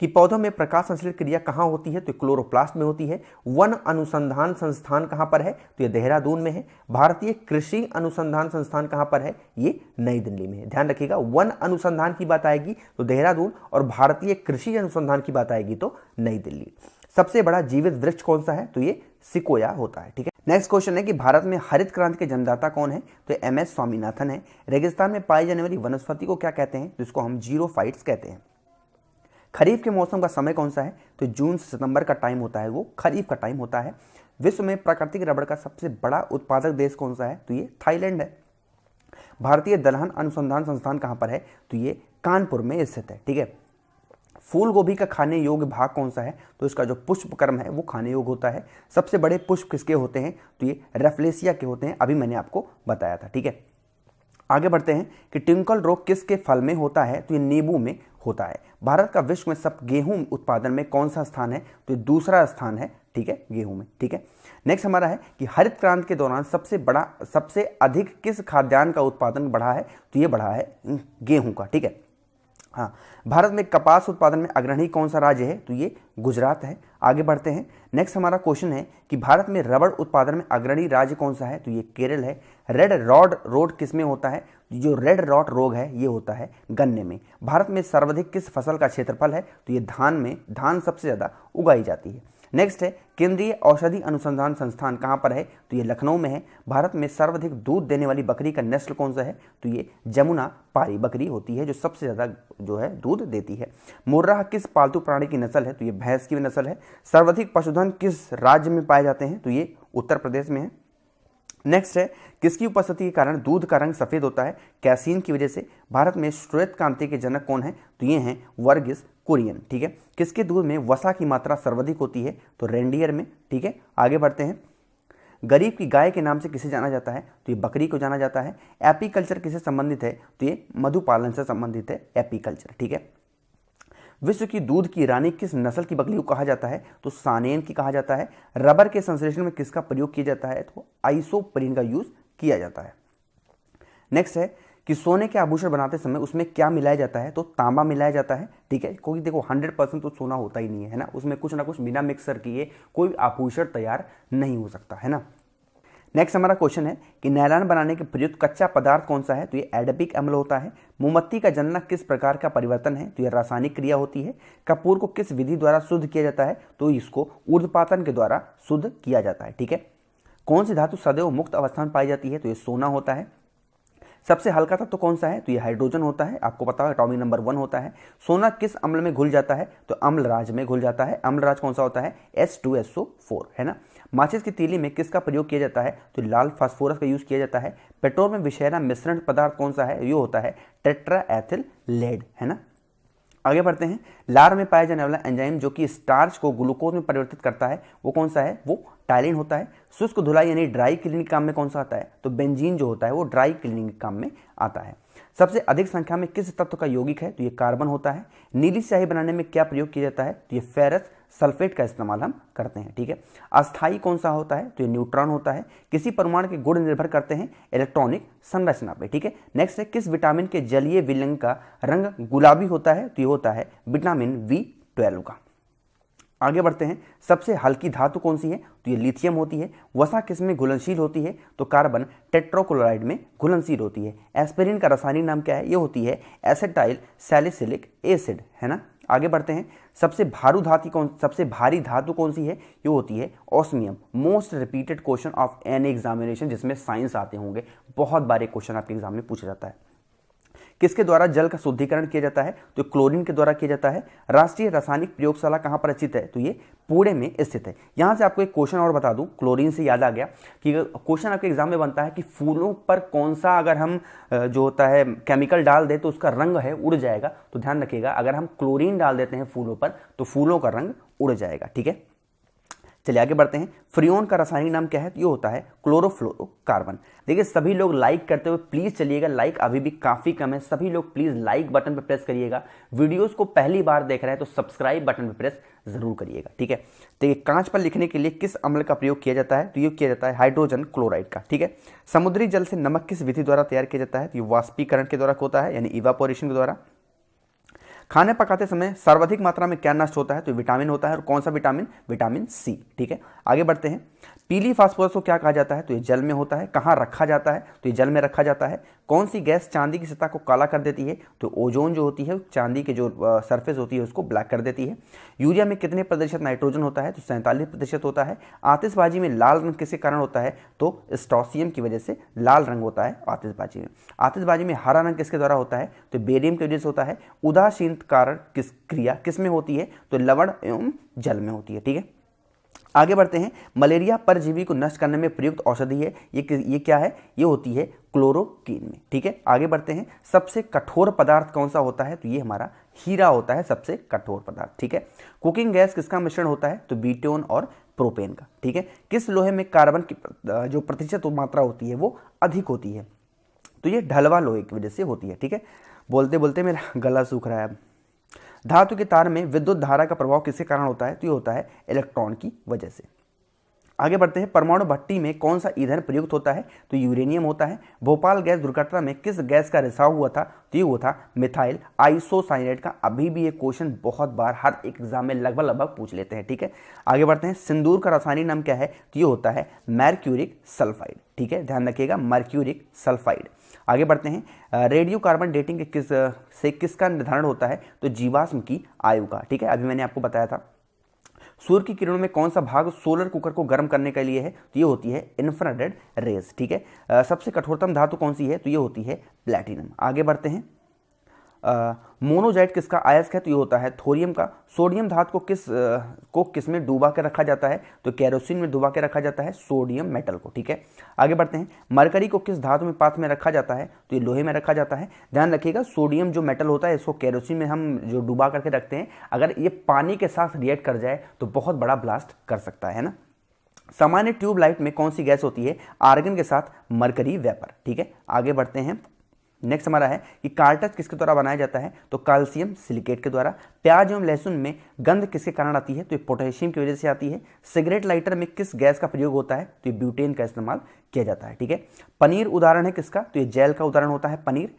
कि पौधों में प्रकाश संश्लेषण क्रिया कहाँ होती है? तो क्लोरोप्लास्ट में होती है। वन अनुसंधान संस्थान कहाँ पर है? तो ये देहरादून में है। भारतीय कृषि अनुसंधान संस्थान कहाँ पर है? ये नई दिल्ली में है। ध्यान रखिएगा, वन अनुसंधान की बात आएगी तो देहरादून, और भारतीय कृषि अनुसंधान की बात आएगी तो नई दिल्ली। सबसे बड़ा जीवित वृक्ष कौन सा है? तो ये सिकोया होता है, ठीक है। नेक्स्ट क्वेश्चन है कि भारत में हरित क्रांति के जन्मदाता कौन है? तो MS स्वामीनाथन है। रेगिस्तान में पाई जाने वाली वनस्पति को क्या कहते हैं? जिसको हम जीरोफाइट्स कहते हैं। खरीफ के मौसम का समय कौन सा है? तो जून से सितंबर का टाइम होता है, वो खरीफ का टाइम होता है। विश्व में प्राकृतिक रबड़ का सबसे बड़ा उत्पादक देश कौन सा है? तो ये थाईलैंड है। भारतीय दलहन अनुसंधान संस्थान कहाँ पर है? तो ये कानपुर में स्थित है, ठीक है। फूल गोभी का खाने योग्य भाग कौन सा है? तो इसका जो पुष्पक्रम है वो खाने योग्य होता है। सबसे बड़े पुष्प किसके होते हैं? तो ये रेफ्लेसिया के होते हैं, अभी मैंने आपको बताया था, ठीक है। आगे बढ़ते हैं कि ट्विंकल रोग किसके फल में होता है? तो ये नींबू में होता है। भारत का विश्व में सब गेहूं उत्पादन में कौन सा स्थान है? तो ये दूसरा स्थान है, ठीक है, गेहूं में, ठीक है। नेक्स्ट हमारा है कि हरित क्रांति के दौरान सबसे अधिक किस खाद्यान्न का उत्पादन बढ़ा है? तो ये बढ़ा है गेहूं का, ठीक है। हाँ, भारत में कपास उत्पादन में अग्रणी कौन सा राज्य है? तो ये गुजरात है। आगे बढ़ते हैं। नेक्स्ट हमारा क्वेश्चन है कि भारत में रबड़ उत्पादन में अग्रणी राज्य कौन सा है? तो ये केरल है। रेड रॉड रोग किस में होता है? जो रेड रॉट रोग है ये होता है गन्ने में। भारत में सर्वाधिक किस फसल का क्षेत्रफल है? तो ये धान में, धान सबसे ज्यादा उगाई जाती है। नेक्स्ट है केंद्रीय औषधि अनुसंधान संस्थान कहाँ पर है? तो ये लखनऊ में है। भारत में सर्वाधिक दूध देने वाली बकरी का नस्ल कौन सा है? तो ये जमुना पारी बकरी होती है जो सबसे ज्यादा जो है दूध देती है। मुर्राह किस पालतू प्राणी की नस्ल है? तो ये भैंस की नस्ल है। सर्वाधिक पशुधन किस राज्य में पाए जाते हैं? तो ये उत्तर प्रदेश में है। नेक्स्ट है किसकी उपस्थिति के कारण दूध का रंग सफेद होता है? कैसीन की वजह से। भारत में श्वेत क्रांति के जनक कौन है? तो ये हैं वर्गीस कुरियन, ठीक है। किसके दूध में वसा की मात्रा सर्वाधिक होती है? तो रेंडियर में, ठीक है। आगे बढ़ते हैं। गरीब की गाय के नाम से किसे जाना जाता है? तो ये बकरी को जाना जाता है। एपीकल्चर किससे संबंधित है? तो ये मधुपालन से संबंधित है एपीकल्चर, ठीक है। विश्व की दूध की रानी किस नस्ल की बकरी को कहा जाता है? तो सानेन की कहा जाता है। रबर के संश्लेषण में किसका प्रयोग किया जाता है? तो आइसोप्रीन का यूज किया जाता है। नेक्स्ट है कि सोने के आभूषण बनाते समय उसमें क्या मिलाया जाता है, तो तांबा मिलाया जाता है, ठीक है। क्योंकि देखो 100% तो सोना होता ही नहीं है ना, उसमें कुछ ना कुछ बिना मिक्सर किए कोई आभूषण तैयार नहीं हो सकता है ना। नेक्स्ट हमारा क्वेश्चन है कि नायलॉन बनाने के प्रयुक्त कच्चा पदार्थ कौन सा है, तो ये एडबिक अम्ल होता है। मोमबत्ती का जलना किस प्रकार का परिवर्तन है, तो यह रासायनिक क्रिया होती है। कपूर को किस विधि द्वारा शुद्ध किया जाता है, तो इसको ऊर्ध्वपातन के द्वारा शुद्ध किया जाता है, ठीक है। कौन सी धातु सदैव मुक्त अवस्था में पाई जाती है, तो ये सोना होता है। सबसे हल्का तत्व तो कौन सा है, तो ये हाइड्रोजन होता है, आपको पता है एटॉमिक नंबर 1 होता है। सोना किस अम्ल में घुल जाता है, तो अम्लराज में घुल जाता है। अम्लराज कौन सा होता है, H2SO4 है ना। माचिस की तीली में किसका प्रयोग किया जाता है, तो लाल फास्फोरस का यूज किया जाता है। पेट्रोल में विषैला मिश्रण पदार्थ कौन सा है, ये होता है टेट्राएथिल लेड है ना। आगे बढ़ते हैं, लार में पाया जाने वाला एंजाइम जो कि स्टार्च को ग्लूकोज में परिवर्तित करता है वो कौन सा है, वो टाइलिन होता है। शुष्क धुलाई यानी ड्राई क्लीनिंग काम में कौन सा आता है, तो बेंजीन जो होता है वो ड्राई क्लीनिंग काम में आता है। सबसे अधिक संख्या में किस तत्व का यौगिक है, तो ये कार्बन होता है। नीली स्याही बनाने में क्या प्रयोग किया जाता है, तो ये फेरस सल्फेट का इस्तेमाल हम करते हैं, ठीक है। अस्थाई कौन सा होता है, तो ये न्यूट्रॉन होता है। किसी परमाणु के गुण निर्भर करते हैं इलेक्ट्रॉनिक संरचना पे, ठीक है। नेक्स्ट है, किस विटामिन के जलीय विलयन का रंग गुलाबी होता है, तो ये होता है विटामिन B12 का। आगे बढ़ते हैं, सबसे हल्की धातु कौन सी है, तो ये लिथियम होती है। वसा किसमें घुलनशील होती है, तो कार्बन टेट्राक्लोराइड में घुलनशील होती है। एस्पिरिन का रासायनिक नाम क्या है, ये होती है एसिटाइल सैलिसिलिक एसिड है ना। आगे बढ़ते हैं, सबसे भारी धातु कौन सी है, ये होती है osmium. Most repeated question of any examination जिसमें साइंस आते होंगे, बहुत बार क्वेश्चन आपके एग्जाम में पूछा जाता है। किसके द्वारा जल का शुद्धिकरण किया जाता है, तो क्लोरीन के द्वारा किया जाता है। राष्ट्रीय रासायनिक प्रयोगशाला कहां पर स्थित है, तो ये पुणे में स्थित है। यहां से आपको एक क्वेश्चन और बता दूं, क्लोरीन से याद आ गया कि क्वेश्चन आपके एग्जाम में बनता है कि फूलों पर कौन सा अगर हम जो होता है केमिकल डाल दे तो उसका रंग है उड़ जाएगा। तो ध्यान रखिएगा, अगर हम क्लोरीन डाल देते हैं फूलों पर तो फूलों का रंग उड़ जाएगा, ठीक है। चलिए आगे बढ़ते हैं, फ्रियोन का रासायनिक नाम क्या है, तो ये होता है क्लोरोफ्लोरोकार्बन। देखिए सभी लोग लाइक करते हुए प्लीज चलिएगा, लाइक अभी भी काफी कम है, सभी लोग प्लीज लाइक बटन पर प्रेस करिएगा। वीडियोस को पहली बार देख रहे हैं तो सब्सक्राइब बटन पर प्रेस जरूर करिएगा, ठीक है। देखिए कांच पर लिखने के लिए किस अम्ल का प्रयोग किया जाता है, तो ये किया जाता है हाइड्रोजन क्लोराइड का, ठीक है। समुद्री जल से नमक किस विधि द्वारा तैयार किया जाता है, तो ये वाष्पीकरण के द्वारा होता है, यानी इवापोरेशन के द्वारा। खाने पकाते समय सर्वाधिक मात्रा में क्या नष्ट होता है, तो विटामिन होता है। और कौन सा विटामिन, विटामिन सी, ठीक है। आगे बढ़ते हैं, पीली फास्फोरस को क्या कहा जाता है, तो ये जल में होता है। कहाँ रखा जाता है, तो ये जल में रखा जाता है। कौन सी गैस चांदी की सतह को काला कर देती है, तो ओजोन जो होती है चांदी के जो सरफेस होती है उसको ब्लैक कर देती है। यूरिया में कितने प्रतिशत नाइट्रोजन होता है, तो 47% होता है। आतिशबाजी में लाल रंग किसके कारण होता है, तो स्ट्रोंसियम की वजह से लाल रंग होता है आतिशबाजी में। आतिशबाजी में हरा रंग किसके द्वारा होता है, तो बेरियम की वजह से होता है। उदासीन कारक किस क्रिया किस में होती है, तो लवण एवं जल में होती है, ठीक है। आगे बढ़ते हैं, मलेरिया परजीवी को नष्ट करने में प्रयुक्त औषधि है, ये क्या है, ये होती है क्लोरोक्विन में, ठीक है। आगे बढ़ते हैं, सबसे कठोर पदार्थ कौन सा होता है, तो ये हमारा हीरा होता है सबसे कठोर पदार्थ, ठीक है। कुकिंग गैस किसका मिश्रण होता है, तो ब्यूटेन और प्रोपेन का, ठीक है। किस लोहे में कार्बन की जो प्रतिशत मात्रा होती है वो अधिक होती है, तो ये ढलवा लोहे की वजह से होती है, ठीक है। बोलते बोलते मेरा गला सूख रहा है अब। धातु के तार में विद्युत धारा का प्रभाव किसके कारण होता है, तो ये होता है इलेक्ट्रॉन की वजह से। आगे बढ़ते हैं, परमाणु भट्टी में कौन सा ईंधन प्रयुक्त होता है, तो यूरेनियम होता है। भोपाल गैस दुर्घटना में किस गैस का रिसाव हुआ था, तो ये हुआ था मिथाइल आइसोसाइनेट का। अभी भी ये क्वेश्चन बहुत बार हर एक एग्जाम में लगभग पूछ लेते हैं, ठीक है। आगे बढ़ते हैं, सिंदूर का रासायनिक नाम क्या है, तो ये होता है मर्क्यूरिक सल्फाइड, ठीक है, ध्यान रखिएगा मर्क्यूरिक सल्फाइड। आगे बढ़ते हैं, रेडियो कार्बन डेटिंग के किसका निर्धारण होता है, तो जीवाश्म की आयु का, ठीक है, अभी मैंने आपको बताया था। सूर्य की किरणों में कौन सा भाग सोलर कुकर को गर्म करने के लिए है, तो ये होती है इंफ्रारेड रेज, ठीक है। सबसे कठोरतम धातु कौन सी है, तो ये होती है प्लैटिनम। आगे बढ़ते हैं, मोनोजाइट किसका अयस्क है, तो ये होता है थोरियम का। सोडियम धातु को किस में डुबा के रखा जाता है, तो केरोसिन में डुबा के रखा जाता है सोडियम मेटल को, ठीक है। आगे बढ़ते हैं, मरकरी को किस धातु में पात्र में रखा जाता है, तो ये लोहे में रखा जाता है। ध्यान रखिएगा, सोडियम जो मेटल होता है इसको केरोसिन में हम जो डुबा करके रखते हैं, अगर ये पानी के साथ रिएक्ट कर जाए तो बहुत बड़ा ब्लास्ट कर सकता है ना। सामान्य ट्यूब लाइट में कौन सी गैस होती है, आर्गन के साथ मरकरी वेपर, ठीक है। आगे बढ़ते हैं, नेक्स्ट हमारा है कि कार्टज किसके द्वारा बनाया जाता है, तो कैल्शियम सिलिकेट के द्वारा। प्याज एवं लहसुन में गंध किसके कारण आती है, तो ये पोटेशियम की वजह से आती है। सिगरेट लाइटर में किस गैस का प्रयोग होता है, तो ये ब्यूटेन का इस्तेमाल किया जाता है। ठीक है, पनीर उदाहरण है किसका, तो ये जेल का उदाहरण होता है पनीर।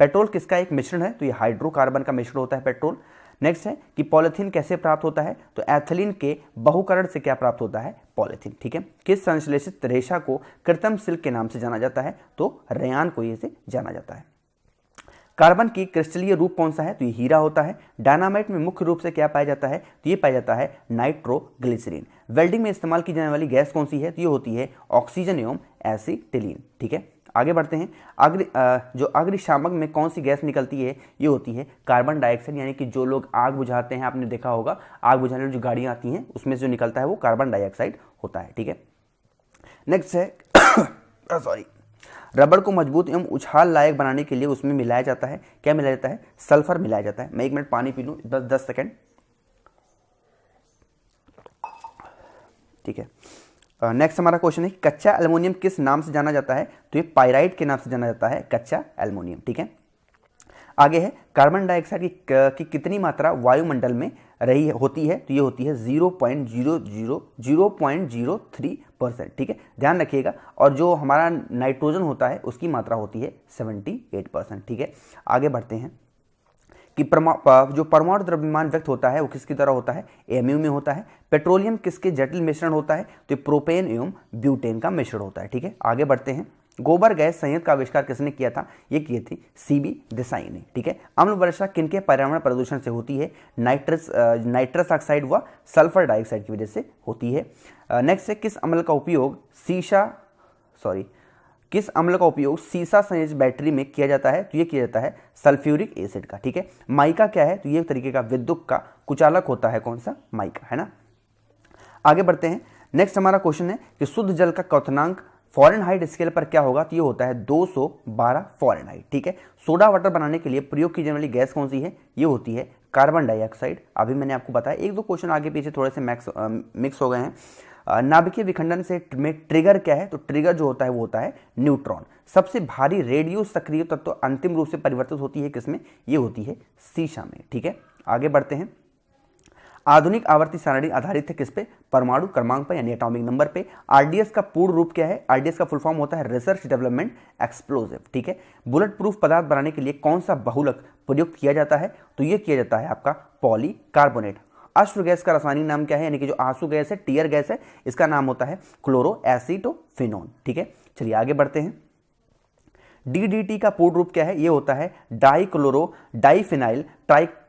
पेट्रोल किसका एक मिश्रण है, तो ये हाइड्रोकार्बन का मिश्रण होता है पेट्रोल। नेक्स्ट है कि पॉलीथीन कैसे प्राप्त होता है, तो एथिलीन के बहुकरण से क्या प्राप्त होता है, पॉलीथीन। ठीक है, किस संश्लेषित रेशा को कृत्रिम सिल्क के नाम से जाना जाता है, तो रेयान को ये से जाना जाता है। कार्बन की क्रिस्टलीय रूप कौन सा है, तो ये हीरा होता है। डायनामाइट में मुख्य रूप से क्या पाया जाता है, तो ये पाया जाता है नाइट्रोग्लिसरीन। वेल्डिंग में इस्तेमाल की जाने वाली गैस कौन सी है, तो ये होती है ऑक्सीजन एवं एसिटिलीन। ठीक है, आगे बढ़ते हैं। जो अग्निशामक में कौन सी गैस निकलती है, ये होती है कार्बन डाइऑक्साइड। यानी कि जो लोग आग बुझाते हैं, आपने देखा होगा आग बुझाने वाली जो गाड़ियां आती हैं उसमें से जो निकलता है वो कार्बन डाइऑक्साइड होता है। ठीक है, नेक्स्ट है सॉरी रबड़ को मजबूत एवं उछाल लायक बनाने के लिए उसमें मिलाया जाता है, क्या मिलाया जाता है, सल्फर मिलाया जाता है। मैं 1 मिनट पानी पी लूँ, 10 सेकेंड। ठीक है, नेक्स्ट हमारा क्वेश्चन है कच्चा एल्युमिनियम किस नाम से जाना जाता है, तो ये पाइराइट के नाम से जाना जाता है कच्चा एल्युमिनियम। ठीक है, आगे है कार्बन डाइऑक्साइड की कितनी मात्रा वायुमंडल में रही होती है, तो ये होती है 0.03%। ठीक है, ध्यान रखिएगा। और जो हमारा नाइट्रोजन होता है उसकी मात्रा होती है 78%। ठीक है, आगे बढ़ते हैं कि जो परमाणु द्रव्यमान व्यक्त होता है वो किसकी तरह होता है, एमयू में होता है। पेट्रोलियम किसके जटिल मिश्रण होता है, तो प्रोपेन एवं ब्यूटेन का मिश्रण होता है। ठीक है, आगे बढ़ते हैं। गोबर गैस संयंत्र का आविष्कार किसने किया था, ये किए थे सीबी देसाई ने। ठीक है, अम्ल वर्षा किनके पर्यावरण प्रदूषण से होती है, नाइट्रस ऑक्साइड व सल्फर डाइऑक्साइड की वजह से होती है। नेक्स्ट है किस अम्ल का उपयोग सीसा संयोजित बैटरी में किया जाता है, तो ये किया जाता है सल्फ्यूरिक एसिड का। ठीक है, माइका क्या है, तो ये तरीके का विद्युत का कुचालक होता है, कौन सा, माइका, है ना। आगे बढ़ते हैं। नेक्स्ट हमारा क्वेश्चन है कि शुद्ध जल का क्वथनांक फ़ारेनहाइट स्केल पर क्या होगा, तो ये होता है 212 फ़ारेनहाइट। ठीक है, सोडा वाटर बनाने के लिए प्रयोग की जाने वाली गैस कौन सी है, ये होती है कार्बन डाइऑक्साइड। अभी मैंने आपको बताया, 1-2 क्वेश्चन आगे पीछे थोड़े से मिक्स हो गए हैं। नाभिकीय विखंडन से में ट्रिगर क्या है, तो ट्रिगर जो होता है वो होता है न्यूट्रॉन। सबसे भारी रेडियो सक्रिय तत्व अंतिम रूप से परिवर्तित होती है किसमें, ये होती है सीसा में। ठीक है, आगे बढ़ते हैं। आधुनिक आवर्ती सारणी आधारित है किस पे, परमाणु क्रमांक पर, यानी एटॉमिक नंबर पे। आरडीएस का पूर्ण रूप क्या है, आरडीएस का फुल फॉर्म होता है रिसर्च डेवलपमेंट एक्सप्लोजिव। ठीक है, बुलेट प्रूफ पदार्थ बनाने के लिए कौन सा बहुलक प्रयोग किया जाता है, तो ये किया जाता है आपका पॉलीकार्बोनेट। अश्रु गैस का रासायनिक नाम क्या है, यानी कि जो आंसू गैस है, टीयर गैस है, इसका नाम होता है क्लोरो एसिटोफिनोन। ठीक है, चलिए आगे बढ़ते हैं। डीडीटी का पूर्ण रूप क्या है, ये होता है डाइक्लोरो डाइफिनाइल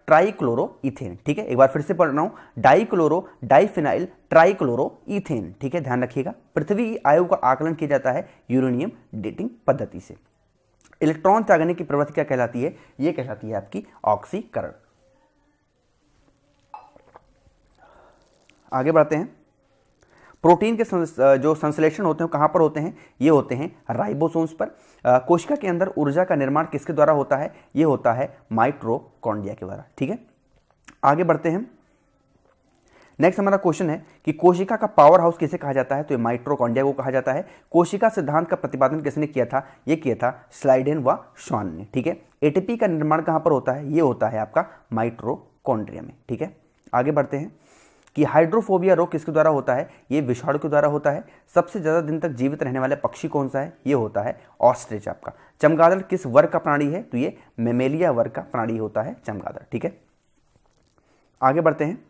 ट्राइक्लोरो इथेन। ठीक है, एक बार फिर से पढ़ रहा हूं, डाइक्लोरो डाइफिनाइल ट्राइक्लोरो इथेन। ठीक है, ध्यान रखिएगा। पृथ्वी आयु का आकलन किया जाता है यूरेनियम डेटिंग पद्धति से। इलेक्ट्रॉन त्यागने की प्रवृत्ति क्या कहलाती है, ये कहलाती है आपकी ऑक्सीकरण। आगे बढ़ते हैं। प्रोटीन के जो संश्लेषण होते हैं कहां पर होते हैं, ये होते हैं राइबोसोम्स पर। कोशिका के अंदर ऊर्जा का निर्माण किसके द्वारा होता है, ये होता है माइटोकॉन्ड्रिया के द्वारा। ठीक है, आगे बढ़ते हैं। नेक्स्ट हमारा क्वेश्चन है कि कोशिका का पावर हाउस किसे कहा जाता है, तो ये माइटोकॉन्ड्रिया को कहा जाता है। कोशिका सिद्धांत का प्रतिपादन किसने किया था, ये किया था स्लाइडेन व श्वान ने। ठीक है, एटीपी का निर्माण कहां पर होता है, ये होता है आपका माइटोकॉन्ड्रिया में। ठीक है, आगे बढ़ते हैं कि हाइड्रोफोबिया रोग किसके द्वारा होता है, ये विषाणु के द्वारा होता है। सबसे ज्यादा दिन तक जीवित रहने वाला पक्षी कौन सा है, ये होता है ऑस्ट्रिच आपका। चमगादड़ किस वर्ग का प्राणी है, तो ये मेमेलिया वर्ग का प्राणी होता है चमगादड़। ठीक है, आगे बढ़ते हैं।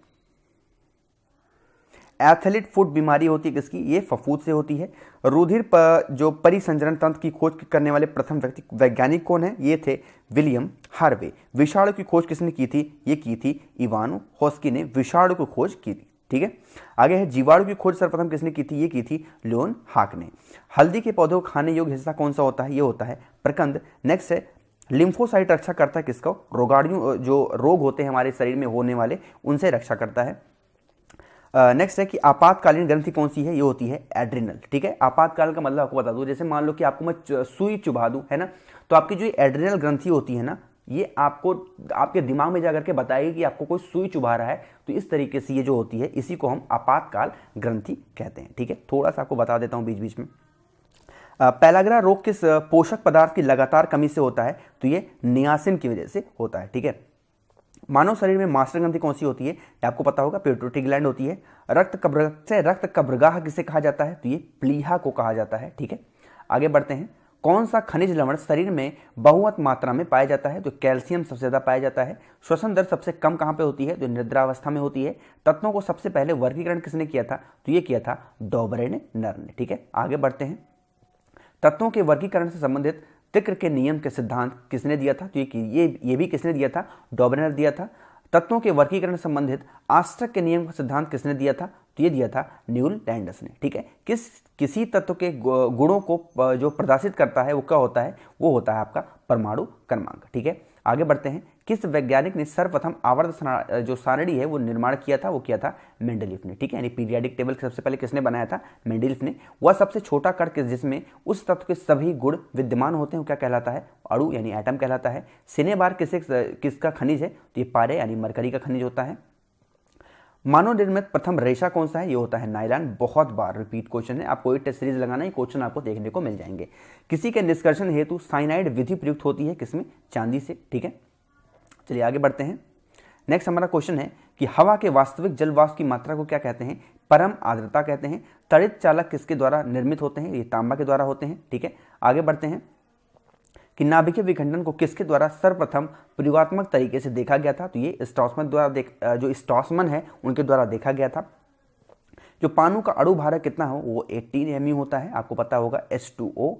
एथलीट फुट बीमारी होती है किसकी, ये फफूंद से होती है। रुधिर जो परिसंचरण तंत्र की खोज करने वाले प्रथम वैज्ञानिक कौन है, ये थे विलियम हार्वे। विषाणु की खोज किसने की थी, ये की थी इवानो हॉस्की ने विषाणु की खोज की थी। ठीक है, आगे है जीवाणु की खोज सर्वप्रथम किसने की थी, ये की थी लियोन हाक ने। हल्दी के पौधों को खाने योग्य हिस्सा कौन सा होता है, ये होता है प्रकंद। नेक्स्ट है लिम्फोसाइट रक्षा करता है किसको, रोगाणु जो रोग होते हैं हमारे शरीर में होने वाले उनसे रक्षा करता है। नेक्स्ट है कि आपातकालीन ग्रंथि कौन सी है, ये होती है एड्रिनल। ठीक है, आपातकाल का मतलब आपको बता दूं, जैसे मान लो कि आपको मैं सुई चुभा दूं, है ना, तो आपकी जो एड्रिनल ग्रंथि होती है ना, ये आपको आपके दिमाग में जाकर के बताएगी कि आपको कोई सुई चुभा रहा है। तो इस तरीके से ये जो होती है, इसी को हम आपातकाल ग्रंथि कहते हैं। ठीक है, थोड़ा सा आपको बता देता हूं बीच बीच में। पेलाग्रा रोग किस पोषक पदार्थ की लगातार कमी से होता है? तो ये नियासिन की वजह से होता है। ठीक है, मानव शरीर में मास्टर ग्रंथि कौन सी होती है? ये आपको पता होगा, पिट्यूटरी ग्लैंड होती है। रक्त कब्रगाह किसे कहा जाता है? तो ये प्लीहा को कहा जाता है। ठीक है, आगे बढ़ते हैं। कौन सा खनिज लवण शरीर में बहुमत मात्रा में पाया जाता है? तो कैल्शियम सबसे ज्यादा पाया जाता है। श्वसन दर सबसे कम कहां पे होती है? तो निद्रावस्था में होती है। तत्वों को सबसे पहले वर्गीकरण किसने किया था? तो ये किया था डॉबरेनेनर ने। ठीक है, आगे बढ़ते हैं। तत्वों के वर्गीकरण से संबंधित तिक्र के नियम के सिद्धांत किसने दिया था? तो ये भी किसने दिया था? डॉबरेनर दिया था। तत्वों के वर्गीकरण से संबंधित आस्टक के नियम का सिद्धांत किसने दिया था? तो ये दिया था न्यूल लैंडस ने। ठीक है, किसी तत्व के गुणों को जो प्रदर्शित करता है वो क्या होता है? वो होता है आपका परमाणु क्रमांक। ठीक है, आगे बढ़ते हैं। किस वैज्ञानिक ने सर्वप्रथम आवर्त जो सारणी है वो निर्माण किया था? वो किया था मेंडलीफ ने। ठीक है, यानी पीरियाडिक टेबल सबसे पहले किसने बनाया था? मेंडलीफ ने। वह सबसे छोटा कण जिसमें उस तत्व के सभी गुण विद्यमान होते हैं वो क्या कहलाता है? अणु यानी एटम कहलाता है। सिनेबार किसका खनिज है? तो ये पारे यानी मरकरी का खनिज होता है। मानव निर्मित प्रथम रेशा कौन सा है? ये होता है नायलॉन। बहुत बार रिपीट क्वेश्चन है, आपको टेस्ट सीरीज लगाना, ये क्वेश्चन आपको देखने को मिल जाएंगे। किसी के निष्कर्षण हेतु साइनाइड विधि प्रयुक्त होती है किसमें? चांदी से। ठीक है, चलिए आगे बढ़ते हैं। नेक्स्ट हमारा क्वेश्चन है कि हवा के वास्तविक जल वाष्प की मात्रा को क्या कहते हैं? परम आर्द्रता कहते हैं। तड़ित चालक किसके द्वारा निर्मित होते हैं? ये तांबा के द्वारा होते हैं। ठीक है, आगे बढ़ते हैं कि नाभिकीय विखंडन को किसके द्वारा सर्वप्रथम प्रयोगात्मक तरीके से देखा गया था? तो ये स्ट्रॉसमन द्वारा जो स्ट्रॉसमन है उनके द्वारा देखा गया था। जो पानी का अणु भार कितना हो? वो 18 mu होता है, आपको पता होगा H2O।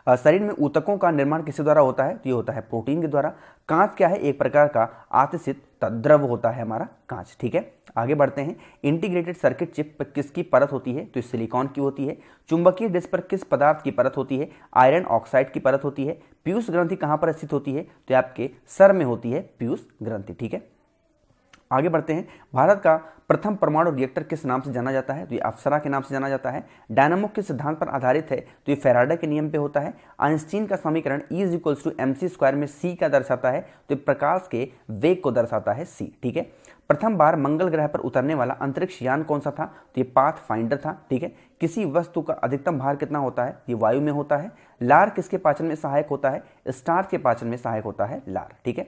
शरीर में ऊतकों का निर्माण किसके द्वारा होता है? तो ये होता है प्रोटीन के द्वारा। कांच क्या है? एक प्रकार का आतिशित द्रव होता है हमारा कांच। ठीक है, आगे बढ़ते हैं। इंटीग्रेटेड सर्किट चिप पर किसकी परत होती है? तो सिलिकॉन की होती है। चुंबकीय डिस्क पर किस पदार्थ की परत होती है? आयरन ऑक्साइड की परत होती है। पीयूष ग्रंथि कहां पर स्थित होती है? तो आपके सर में होती है पीयूष ग्रंथि। ठीक है, आगे बढ़ते हैं। भारत का प्रथम परमाणु रिएक्टर किस नाम से जाना जाता है? तो ये अप्सरा के नाम से जाना जाता है। डायनामो किस सिद्धांत पर आधारित है? तो ये फैराडे के नियम पे होता है। आइंस्टीन का समीकरण E=mc² में c क्या दर्शाता है? तो प्रकाश के वेग को दर्शाता है c। ठीक है, प्रथम बार मंगल ग्रह पर उतरने वाला अंतरिक्ष यान कौन सा था? तो ये पाथफाइंडर था। ठीक है, किसी वस्तु का अधिकतम भार कितना होता है? ये वायु में होता है। लार किसके पाचन में सहायक होता है? स्टार्च के पाचन में सहायक होता है लार। ठीक है,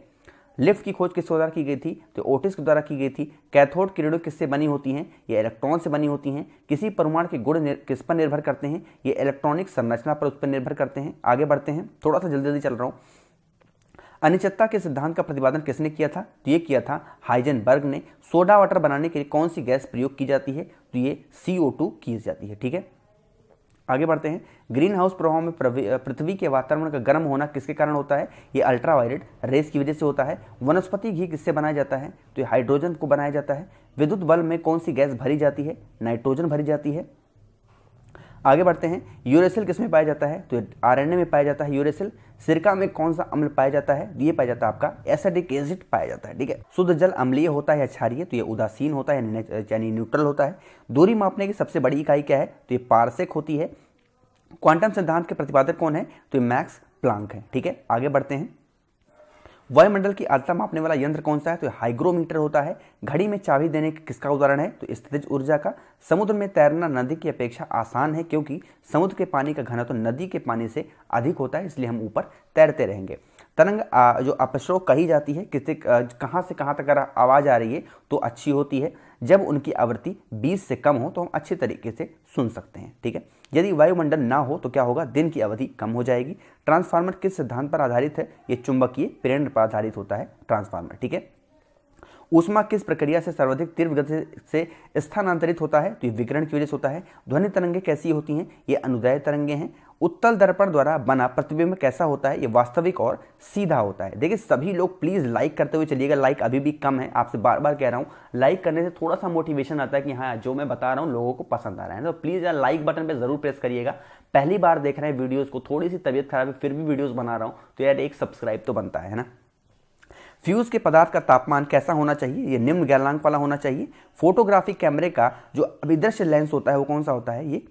लिफ्ट की खोज किस द्वारा की गई थी? तो ओटिस के द्वारा की गई थी। कैथोड किरणें किससे बनी होती हैं? ये इलेक्ट्रॉन से बनी होती हैं। किसी परमाणु के गुण किस पर निर्भर करते हैं? ये इलेक्ट्रॉनिक संरचना पर उस पर निर्भर करते हैं। आगे बढ़ते हैं, थोड़ा सा जल्दी जल्दी चल रहा हूँ। अनिश्चितता के सिद्धांत का प्रतिपादन किसने किया था? तो ये किया था हाइजेनबर्ग ने। सोडा वाटर बनाने के लिए कौन सी गैस प्रयोग की जाती है? तो ये CO2 की जाती है। ठीक है, आगे बढ़ते हैं। ग्रीन हाउस प्रभाव में पृथ्वी के वातावरण का गर्म होना किसके कारण होता है? ये अल्ट्रावायलेट रेस की वजह से होता है। वनस्पति घी किससे बनाया जाता है? तो ये हाइड्रोजन को बनाया जाता है। विद्युत बल्ब में कौन सी गैस भरी जाती है? नाइट्रोजन भरी जाती है। आगे बढ़ते हैं। यूरेसिल किसमें पाया जाता है? तो RNA में पाया जाता है यूरेसिल। सिरका में कौन सा अम्ल पाया जाता है? ये पाया जाता है आपका एसिडिक एसिड पाया जाता है। ठीक है, शुद्ध जल अम्लीय होता है या क्षारीय? तो ये उदासीन होता है यानी न्यूट्रल होता है। दूरी मापने की सबसे बड़ी इकाई क्या है? तो ये पारसेक होती है। क्वांटम सिद्धांत के प्रतिपादक कौन है? तो ये मैक्स प्लांक है। ठीक है, आगे बढ़ते हैं। वायुमंडल की आर्द्रता मापने वाला यंत्र कौन सा है? तो हाइग्रोमीटर होता है। घड़ी में चाबी देने का किसका उदाहरण है? तो स्थितिज ऊर्जा का। समुद्र में तैरना नदी की अपेक्षा आसान है क्योंकि समुद्र के पानी का घनत्व नदी के पानी से अधिक होता है, इसलिए हम ऊपर तैरते रहेंगे। तरंग जो अपश्रोक कही जाती है, कहाँ से कहाँ तक अगर आवाज आ रही है तो अच्छी होती है। जब उनकी आवृत्ति 20 से कम हो तो हम अच्छे तरीके से सुन सकते हैं। ठीक है, यदि वायुमंडल ना हो तो क्या होगा? दिन की अवधि कम हो जाएगी। ट्रांसफार्मर किस सिद्धांत पर आधारित है? ये चुंबकीय प्रेरण पर आधारित होता है ट्रांसफार्मर। ठीक है, ऊष्मा किस प्रक्रिया से सर्वाधिक तीव्र गति से स्थानांतरित होता है? तो ये विकिरण की वजह से होता है। ध्वनि तरंगे कैसी होती हैं? ये अनुदैर्ध्य तरंगे हैं। उत्तल दर्पण द्वारा बना प्रतिबिंब कैसा होता है? ये वास्तविक और सीधा होता है। देखिए सभी लोग प्लीज लाइक करते हुए चलिएगा, लाइक अभी भी कम है, आपसे बार बार कह रहा हूँ। लाइक करने से थोड़ा सा मोटिवेशन आता है कि हाँ जो मैं बता रहा हूँ लोगों को पसंद आ रहा है। तो प्लीज यार लाइक बटन पे जरूर प्रेस करिएगा। पहली बार देख रहे हैं वीडियोज को, थोड़ी सी तबीयत खराब है फिर भी वीडियोज बना रहा हूँ, तो यार एक सब्सक्राइब तो बनता है ना। फ्यूज के पदार्थ का तापमान कैसा होना चाहिए? ये निम्न गलनांक वाला होना चाहिए। फोटोग्राफिक कैमरे का जो अभिदृश्य लेंस होता है वो कौन सा होता है? ये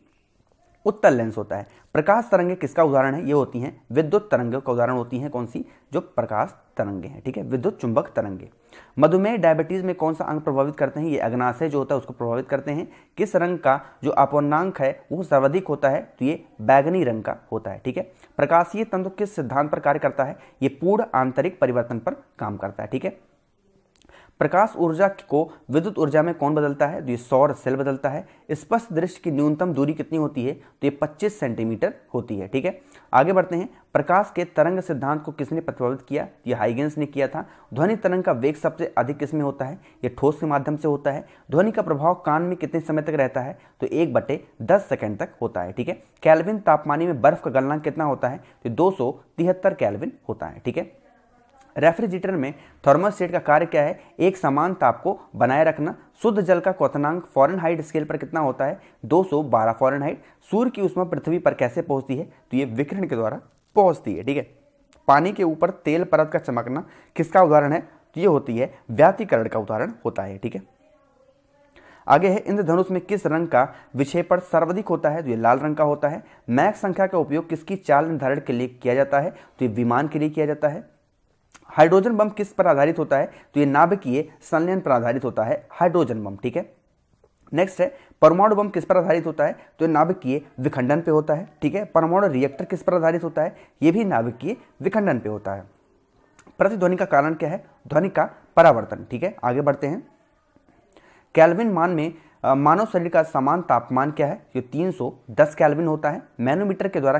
उत्तल लेंस होता है। प्रकाश तरंगे किसका उदाहरण है? ये होती हैं विद्युत तरंगों का उदाहरण होती हैं कौन सी? जो प्रकाश तरंगे हैं, ठीक है, विद्युत चुंबक तरंगे। मधुमेह डायबिटीज में कौन सा अंग प्रभावित करते हैं? ये अग्नाशय जो होता है उसको प्रभावित करते हैं। किस रंग का जो अपवर्तनांक है वो सर्वाधिक होता है? तो ये बैगनी रंग का होता है, ठीक है। प्रकाशीय तंतु किस सिद्धांत पर कार्य करता है? ये पूर्ण आंतरिक परिवर्तन पर काम करता है, ठीक है। प्रकाश ऊर्जा को विद्युत ऊर्जा में कौन बदलता है? तो ये सौर सेल बदलता है। स्पष्ट दृश्य की न्यूनतम दूरी कितनी होती है? तो ये 25 सेंटीमीटर होती है, ठीक है। आगे बढ़ते हैं। प्रकाश के तरंग सिद्धांत को किसने प्रतिपादित किया? ये हाइगेंस ने किया था। ध्वनि तरंग का वेग सबसे अधिक किसमें होता है? ये ठोस के माध्यम से होता है। ध्वनि का प्रभाव कान में कितने समय तक रहता है? तो 1/10 सेकंड तक होता है, ठीक है। केल्विन तापमानी में बर्फ का गलनांक कितना होता है? तो 273 केल्विन होता है, ठीक है। रेफ्रिजरेटर में थर्मोस्टेट का कार्य क्या है? एक समान ताप को बनाए रखना। शुद्ध जल का क्वथनांक फ़ारेनहाइट स्केल पर कितना होता है? 212 फ़ारेनहाइट। सूर्य की ऊष्मा पृथ्वी पर कैसे पहुंचती है? तो ये विकिरण के द्वारा पहुंचती है, ठीक है। पानी के ऊपर तेल परत का चमकना किसका उदाहरण है? तो ये होती है व्यातीकरण का उदाहरण होता है, ठीक है। आगे है, इंद्रधनुष में किस रंग का विक्षेपण सर्वाधिक होता है? तो ये लाल रंग का होता है। मैक संख्या का उपयोग किसकी चाल निर्धारण के लिए किया जाता है? तो ये विमान के लिए किया जाता है। हाइड्रोजन बम किस पर आधारित होता है? तो ये नाभिकीय संलयन पर आधारित होता है हाइड्रोजन बम, ठीक है। नेक्स्ट है, परमाणु बम किस पर आधारित होता है? तो ये नाभिकीय विखंडन पे होता है, ठीक है। परमाणु रिएक्टर किस पर आधारित होता है? ये भी नाभिकीय विखंडन पे होता है। प्रतिध्वनि का कारण क्या है? ध्वनि का परावर्तन, ठीक है। आगे बढ़ते हैं। केल्विन मान में मानव शरीर का समान तापमान क्या है? जो 310 केल्विन होता है। मैनोमीटर के द्वारा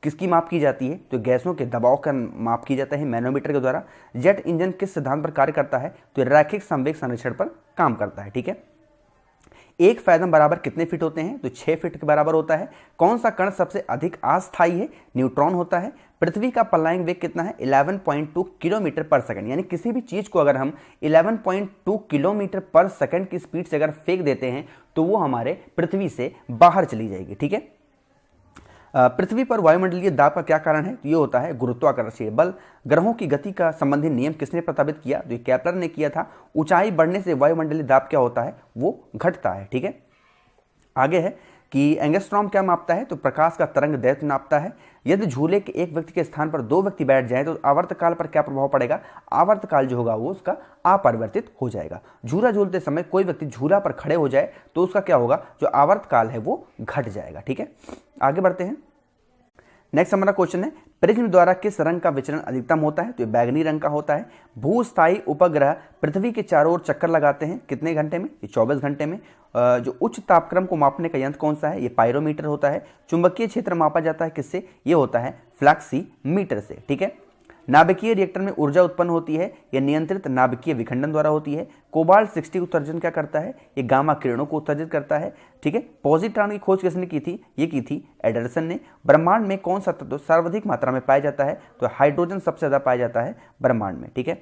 किसकी माप की जाती है? तो गैसों के दबाव का माप की जाता है मैनोमीटर के द्वारा। जेट इंजन किस सिद्धांत पर कार्य करता है? तो रैखिक संवेग संरक्षण पर काम करता है, ठीक है। एक फैदम बराबर कितने फीट होते हैं? तो 6 फीट के बराबर होता है। कौन सा कण सबसे अधिक अस्थायी है? न्यूट्रॉन होता है। पृथ्वी का पलायन वेग कितना है? 11.2 किलोमीटर पर सेकंड। यानी किसी भी चीज को अगर हम 11.2 किलोमीटर पर सेकंड की स्पीड से अगर फेंक देते हैं तो वो हमारे पृथ्वी से बाहर चली जाएगी, ठीक है। पृथ्वी पर वायुमंडलीय दाब का क्या कारण है? तो ये होता है गुरुत्वाकर्षण बल। ग्रहों की गति का संबंधी नियम किसने प्रस्तावित किया? तो ये केपलर ने किया था। ऊंचाई बढ़ने से वायुमंडलीय दाब क्या होता है? वो घटता है, ठीक है। आगे है कि एंगस्ट्रॉम क्या मापता है? तो प्रकाश का तरंग दैर्घ्य नापता है। यदि झूले के एक व्यक्ति के स्थान पर 2 व्यक्ति बैठ जाएं तो आवर्तकाल पर क्या प्रभाव पड़ेगा? आवर्तकाल जो होगा वो उसका अपरिवर्तित हो जाएगा। झूला झूलते समय कोई व्यक्ति झूला पर खड़े हो जाए तो उसका क्या होगा? जो आवर्तकाल है वो घट जाएगा, ठीक है। आगे बढ़ते हैं। नेक्स्ट हमारा क्वेश्चन है, प्रिज्म द्वारा किस रंग का विचलन अधिकतम होता है? तो ये बैगनी रंग का होता है। भूस्थायी उपग्रह पृथ्वी के चारों ओर चक्कर लगाते हैं कितने घंटे में? ये 24 घंटे में। जो उच्च तापक्रम को मापने का यंत्र कौन सा है? ये पायरोमीटर होता है। चुंबकीय क्षेत्र मापा जाता है किससे? ये होता है फ्लैक्सीमीटर से, ठीक है। नाभिकीय रिएक्टर में ऊर्जा उत्पन्न होती है, यह नियंत्रित नाभिकीय विखंडन द्वारा होती है। कोबाल्ट 60 उत्सर्जन क्या करता है? ये गामा किरणों को उत्सर्जित करता है, ठीक है। पॉजिट्रॉन की खोज किसने की थी? ये की थी एडरसन ने। ब्रह्मांड में कौन सा तत्व सर्वाधिक मात्रा में पाया जाता है? तो हाइड्रोजन सबसे ज्यादा पाया जाता है ब्रह्मांड में, ठीक है।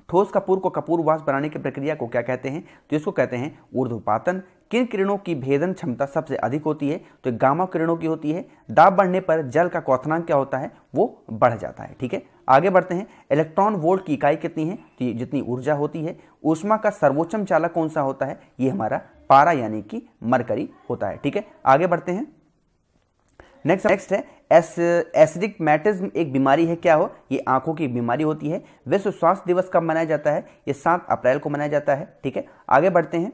ठोस कपूर को कपूरवास बनाने की प्रक्रिया को क्या कहते हैं? तो इसको कहते हैं ऊर्ध्वपातन। किन किरणों की भेदन क्षमता सबसे अधिक होती है? तो गामा किरणों की होती है। दाब बढ़ने पर जल का क्वथनांक क्या होता है? वो बढ़ जाता है, ठीक है। आगे बढ़ते हैं। इलेक्ट्रॉन वोल्ट की इकाई कितनी है? तो जितनी ऊर्जा होती है। ऊष्मा का सर्वोच्चम चालक कौन सा होता है? ये हमारा पारा यानी कि मरकरी होता है, ठीक है। आगे बढ़ते हैं। नेक्स्ट है एस्टिग्मेटिज्म एक बीमारी है, क्या हो? ये आंखों की बीमारी होती है। विश्व स्वास्थ्य दिवस कब मनाया जाता है? ये 7 अप्रैल को मनाया जाता है, ठीक है। आगे बढ़ते हैं।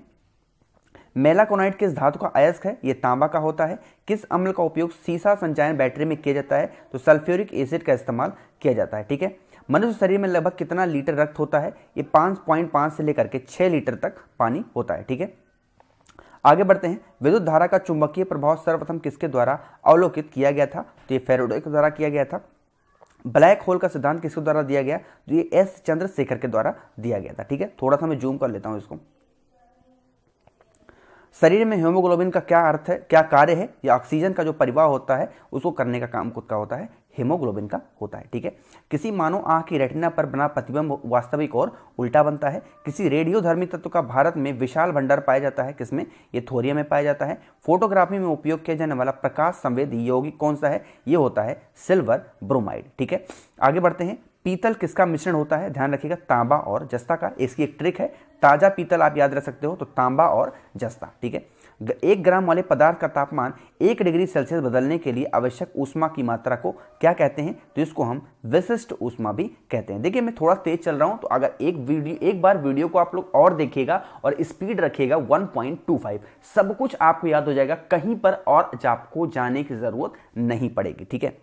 मेलाकोनाइट किस धातु का अयस्क है? ये तांबा का होता है। किस अम्ल का उपयोग सीसा संचयन बैटरी में किया जाता है? तो सल्फ्यूरिक एसिड का इस्तेमाल किया जाता है, ठीक है। मनुष्य शरीर में लगभग कितना लीटर रक्त होता है? ये 5.5 से लेकर के 6 लीटर तक पानी होता है, ठीक है। आगे बढ़ते हैं। विद्युत धारा का चुंबकीय प्रभाव सर्वप्रथम किसके द्वारा अवलोकित किया गया था? तो ये फैराडे के द्वारा किया गया था। ब्लैक होल का सिद्धांत किसके द्वारा दिया गया? तो ये एस चंद्रशेखर के द्वारा दिया गया था, ठीक है। थोड़ा सा मैं जूम कर लेता हूं इसको। शरीर में हीमोग्लोबिन का क्या अर्थ है, क्या कार्य है? या ऑक्सीजन का जो परिवाह होता है उसको करने का काम खुद का होता है, हीमोग्लोबिन का होता है, ठीक है। किसी मानव आंख की रेटिना पर बना प्रतिबिंब वास्तविक और उल्टा बनता है। किसी रेडियोधर्मी तत्व का भारत में विशाल भंडार पाया जाता है, किसमें? ये थोरियम में पाया जाता है। फोटोग्राफी में उपयोग किया जाने वाला प्रकाश संवेदी यौगिक कौन सा है? ये होता है सिल्वर ब्रोमाइड, ठीक है। आगे बढ़ते हैं। पीतल किसका मिश्रण होता है? ध्यान रखिएगा, तांबा और जस्ता का। इसकी एक ट्रिक है, ताजा पीतल आप याद रख सकते हो तो तांबा और जस्ता, ठीक है। 1 ग्राम वाले पदार्थ का तापमान 1 डिग्री सेल्सियस बदलने के लिए आवश्यक ऊष्मा की मात्रा को क्या कहते हैं? तो इसको हम विशिष्ट ऊष्मा भी कहते हैं। देखिए मैं थोड़ा तेज चल रहा हूं, तो अगर एक बार वीडियो को आप लोग और देखिएगा और स्पीड रखिएगा 1.25, सब कुछ आपको याद हो जाएगा, कहीं पर और आपको जाने की जरूरत नहीं पड़ेगी। ठीक है,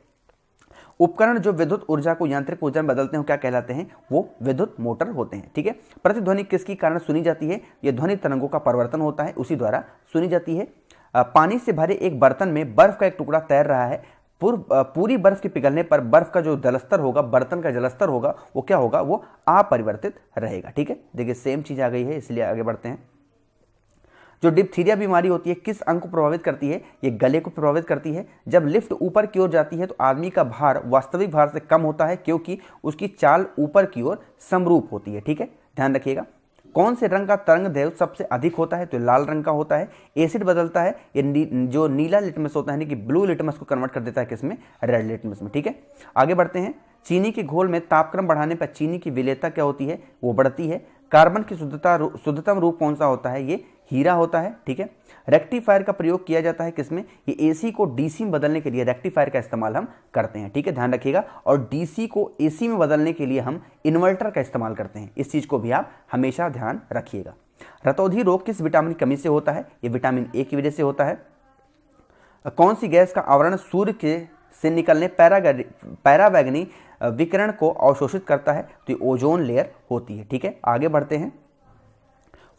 उपकरण जो विद्युत ऊर्जा को यांत्रिक ऊर्जा में बदलते हैं क्या कहलाते हैं? वो विद्युत मोटर होते हैं। ठीक है, प्रतिध्वनि किसके कारण सुनी जाती है? ये ध्वनि तरंगों का परिवर्तन होता है, उसी द्वारा सुनी जाती है। पानी से भरे एक बर्तन में बर्फ का एक टुकड़ा तैर रहा है, पूरी बर्फ के पिघलने पर बर्फ का जो जलस्तर होगा, बर्तन का जलस्तर होगा, वो क्या होगा? वो अपरिवर्तित रहेगा। ठीक है, देखिए सेम चीज आ गई है, इसलिए आगे बढ़ते हैं। जो डिप्थीरिया बीमारी होती है किस अंग को प्रभावित करती है? ये गले को प्रभावित करती है। जब लिफ्ट ऊपर की ओर जाती है तो आदमी का भार वास्तविक भार से कम होता है, क्योंकि उसकी चाल ऊपर की ओर समरूप होती है। ठीक है, ध्यान रखिएगा। कौन से रंग का तरंग दैर्घ्य सबसे अधिक होता है? तो लाल रंग का होता है। एसिड बदलता है, ये जो नीला लिटमस होता है कि ब्लू लिटमस को कन्वर्ट कर देता है किसमें? रेड लिटमस में। ठीक है, आगे बढ़ते हैं। चीनी के घोल में तापक्रम बढ़ाने पर चीनी की विलेयता क्या होती है? वो बढ़ती है। कार्बन की शुद्धतम रूप कौन सा होता है? ये हीरा होता है। ठीक है, रेक्टिफायर का प्रयोग किया जाता है किसमें? ये एसी को डीसी में बदलने के लिए रेक्टिफायर का इस्तेमाल हम करते हैं। ठीक है, ध्यान रखिएगा। और डीसी को एसी में बदलने के लिए हम इन्वर्टर का इस्तेमाल करते हैं, इस चीज को भी आप हमेशा ध्यान रखिएगा। रतौंधी रोग किस विटामिन की कमी से होता है? ये विटामिन ए की वजह से होता है। कौन सी गैस का आवरण सूर्य से निकलने पैरावैगनी विकिरण को अवशोषित करता है? तो ये ओजोन लेयर होती है। ठीक है, आगे बढ़ते हैं।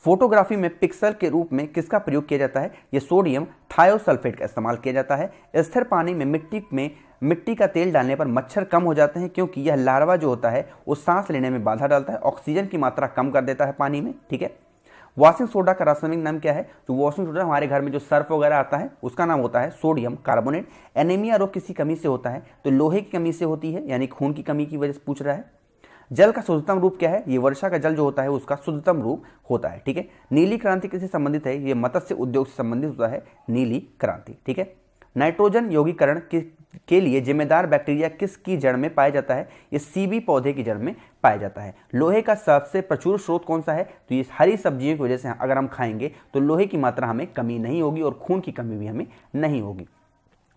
फोटोग्राफी में पिक्सल के रूप में किसका प्रयोग किया जाता है? ये सोडियम थायोसल्फेट का इस्तेमाल किया जाता है। स्थिर पानी में मिट्टी का तेल डालने पर मच्छर कम हो जाते हैं, क्योंकि यह लार्वा जो होता है वो सांस लेने में बाधा डालता है, ऑक्सीजन की मात्रा कम कर देता है पानी में। ठीक है, वॉशिंग सोडा का रासायनिक नाम क्या है? तो वॉशिंग सोडा हमारे घर में जो सर्फ वगैरह आता है उसका नाम होता है सोडियम कार्बोनेट। एनीमिया रोग किसी कमी से होता है? तो लोहे की कमी से होती है, यानी खून की कमी की वजह से पूछ रहा है। जल का शुद्धतम रूप क्या है? ये वर्षा का जल जो होता है उसका शुद्धतम रूप होता है। ठीक है, नीली क्रांति किससे संबंधित है? ये मत्स्य उद्योग से संबंधित होता है नीली क्रांति। ठीक है, नाइट्रोजन यौगीकरण के लिए जिम्मेदार बैक्टीरिया किसकी जड़ में पाया जाता है? ये सीबी पौधे की जड़ में पाया जाता है। लोहे का सबसे प्रचुर स्रोत कौन सा है? तो ये हरी सब्जियों की वजह से अगर हम खाएंगे तो लोहे की मात्रा हमें कमी नहीं होगी और खून की कमी भी हमें नहीं होगी।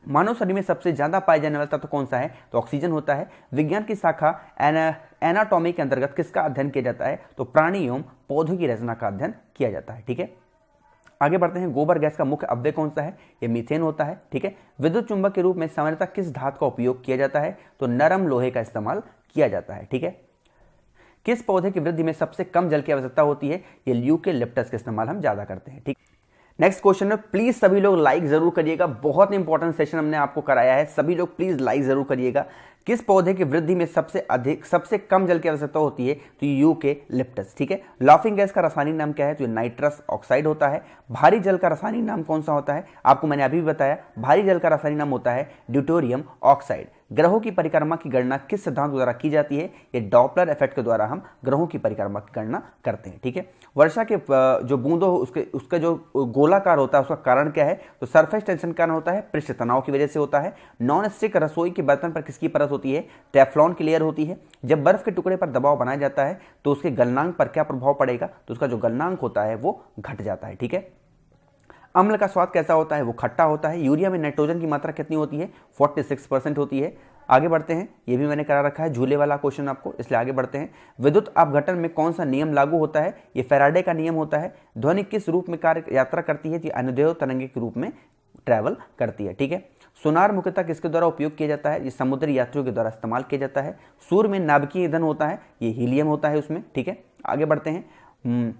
मानव शरीर में सबसे ज्यादा पाया जाने वाला तत्व कौन सा है? तो ऑक्सीजन होता है। विज्ञान की शाखा एनाटॉमी के अंतर्गत किसका अध्ययन किया जाता है? तो प्राणी एवं पौधों की रचना का अध्ययन किया जाता है। ठीक है, आगे बढ़ते हैं। गोबर गैस का मुख्य अव्यय कौन सा है? ये मीथेन होता है। ठीक है, विद्युत चुंबक के रूप में सामान्यतः किस धातु का उपयोग किया जाता है? तो नरम लोहे का इस्तेमाल किया जाता है। ठीक है, किस पौधे की वृद्धि में सबसे कम जल की आवश्यकता होती है? ये ल्यूकेलिप्टस का इस्तेमाल हम ज्यादा करते हैं। ठीक, नेक्स्ट क्वेश्चन में प्लीज सभी लोग लाइक जरूर करिएगा, बहुत इंपॉर्टेंट सेशन हमने आपको कराया है, सभी लोग प्लीज लाइक जरूर करिएगा। किस पौधे की वृद्धि में सबसे कम जल की आवश्यकता होती है? तो यूकेलिप्टस। ठीक है, लाफिंग गैस का रासायनिक नाम क्या है? तो नाइट्रस ऑक्साइड होता है। भारी जल का रासायनिक नाम कौन सा होता है? आपको मैंने अभी भी बताया, भारी जल का रासायनिक नाम होता है ड्यूटेरियम ऑक्साइड। ग्रहों की परिक्रमा की गणना किस सिद्धांत द्वारा की जाती है? ये डॉपलर इफेक्ट के द्वारा हम ग्रहों की परिक्रमा की गणना करते हैं। ठीक है, वर्षा के जो बूंदों उसका जो गोलाकार होता है उसका कारण क्या है? तो सरफेस टेंशन कारण होता है, पृष्ठ तनाव की वजह से होता है। नॉन स्टिक रसोई के बर्तन पर किसकी परत होती है? टेफ्लॉन की लेयर होती है। जब बर्फ के टुकड़े पर दबाव बनाया जाता है तो उसके गलनांक पर क्या प्रभाव पड़ेगा? तो उसका जो गलनांक होता है वो घट जाता है। ठीक है, अम्ल का स्वाद कैसा होता है? वो खट्टा होता है। यूरिया में नाइट्रोजन की मात्रा कितनी होती है? 46% होती है। आगे बढ़ते हैं, ये भी मैंने करा रखा है झूले वाला क्वेश्चन आपको, इसलिए आगे बढ़ते हैं। विद्युत अपघटन में कौन सा नियम लागू होता है? ये फैराडे का नियम होता है। ध्वनि किस रूप में यात्रा करती है? अनुदैर्ध्य तरंगे के रूप में ट्रैवल करती है। ठीक है, सोनार मुख्यतः किसके द्वारा उपयोग किया जाता है? ये समुद्री यात्रियों के द्वारा इस्तेमाल किया जाता है। सूर्य में नाभिकीय ईंधन होता है, ये हीलियम होता है उसमें। ठीक है, आगे बढ़ते हैं।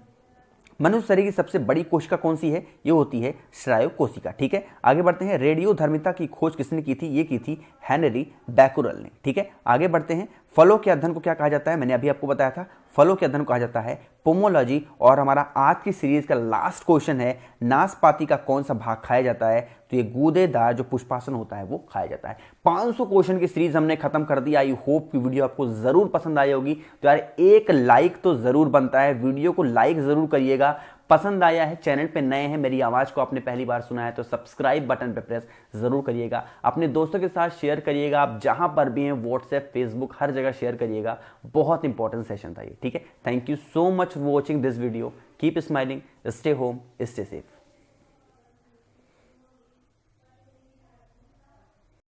मनुष्य शरीर की सबसे बड़ी कोशिका कौन सी है? ये होती है स्नायु कोशिका। ठीक है, आगे बढ़ते हैं। रेडियोधर्मिता की खोज किसने की थी? ये की थी हेनरी बैकुरल ने। ठीक है, आगे बढ़ते हैं। फलों के अध्ययन को क्या कहा जाता है? मैंने अभी आपको बताया था, फलों के अध्ययन को कहा जाता है पोमोलॉजी। और हमारा आज की सीरीज का लास्ट क्वेश्चन है, नाशपाती का कौन सा भाग खाया जाता है? तो ये गूदेदार जो पुष्पासन होता है वो खाया जाता है। 500 क्वेश्चन की सीरीज हमने खत्म कर दी। आई होप की वीडियो आपको जरूर पसंद आई होगी। तो यार एक लाइक तो जरूर बनता है, वीडियो को लाइक जरूर करिएगा। पसंद आया है, चैनल पे नए हैं, मेरी आवाज को आपने पहली बार सुना है तो सब्सक्राइब बटन पे प्रेस जरूर करिएगा। अपने दोस्तों के साथ शेयर करिएगा, आप जहां पर भी हैं, व्हाट्सएप, फेसबुक, हर जगह शेयर करिएगा। बहुत इंपॉर्टेंट सेशन था ये। ठीक है, thank you so much for watching this video. Keep smiling, stay home, stay safe.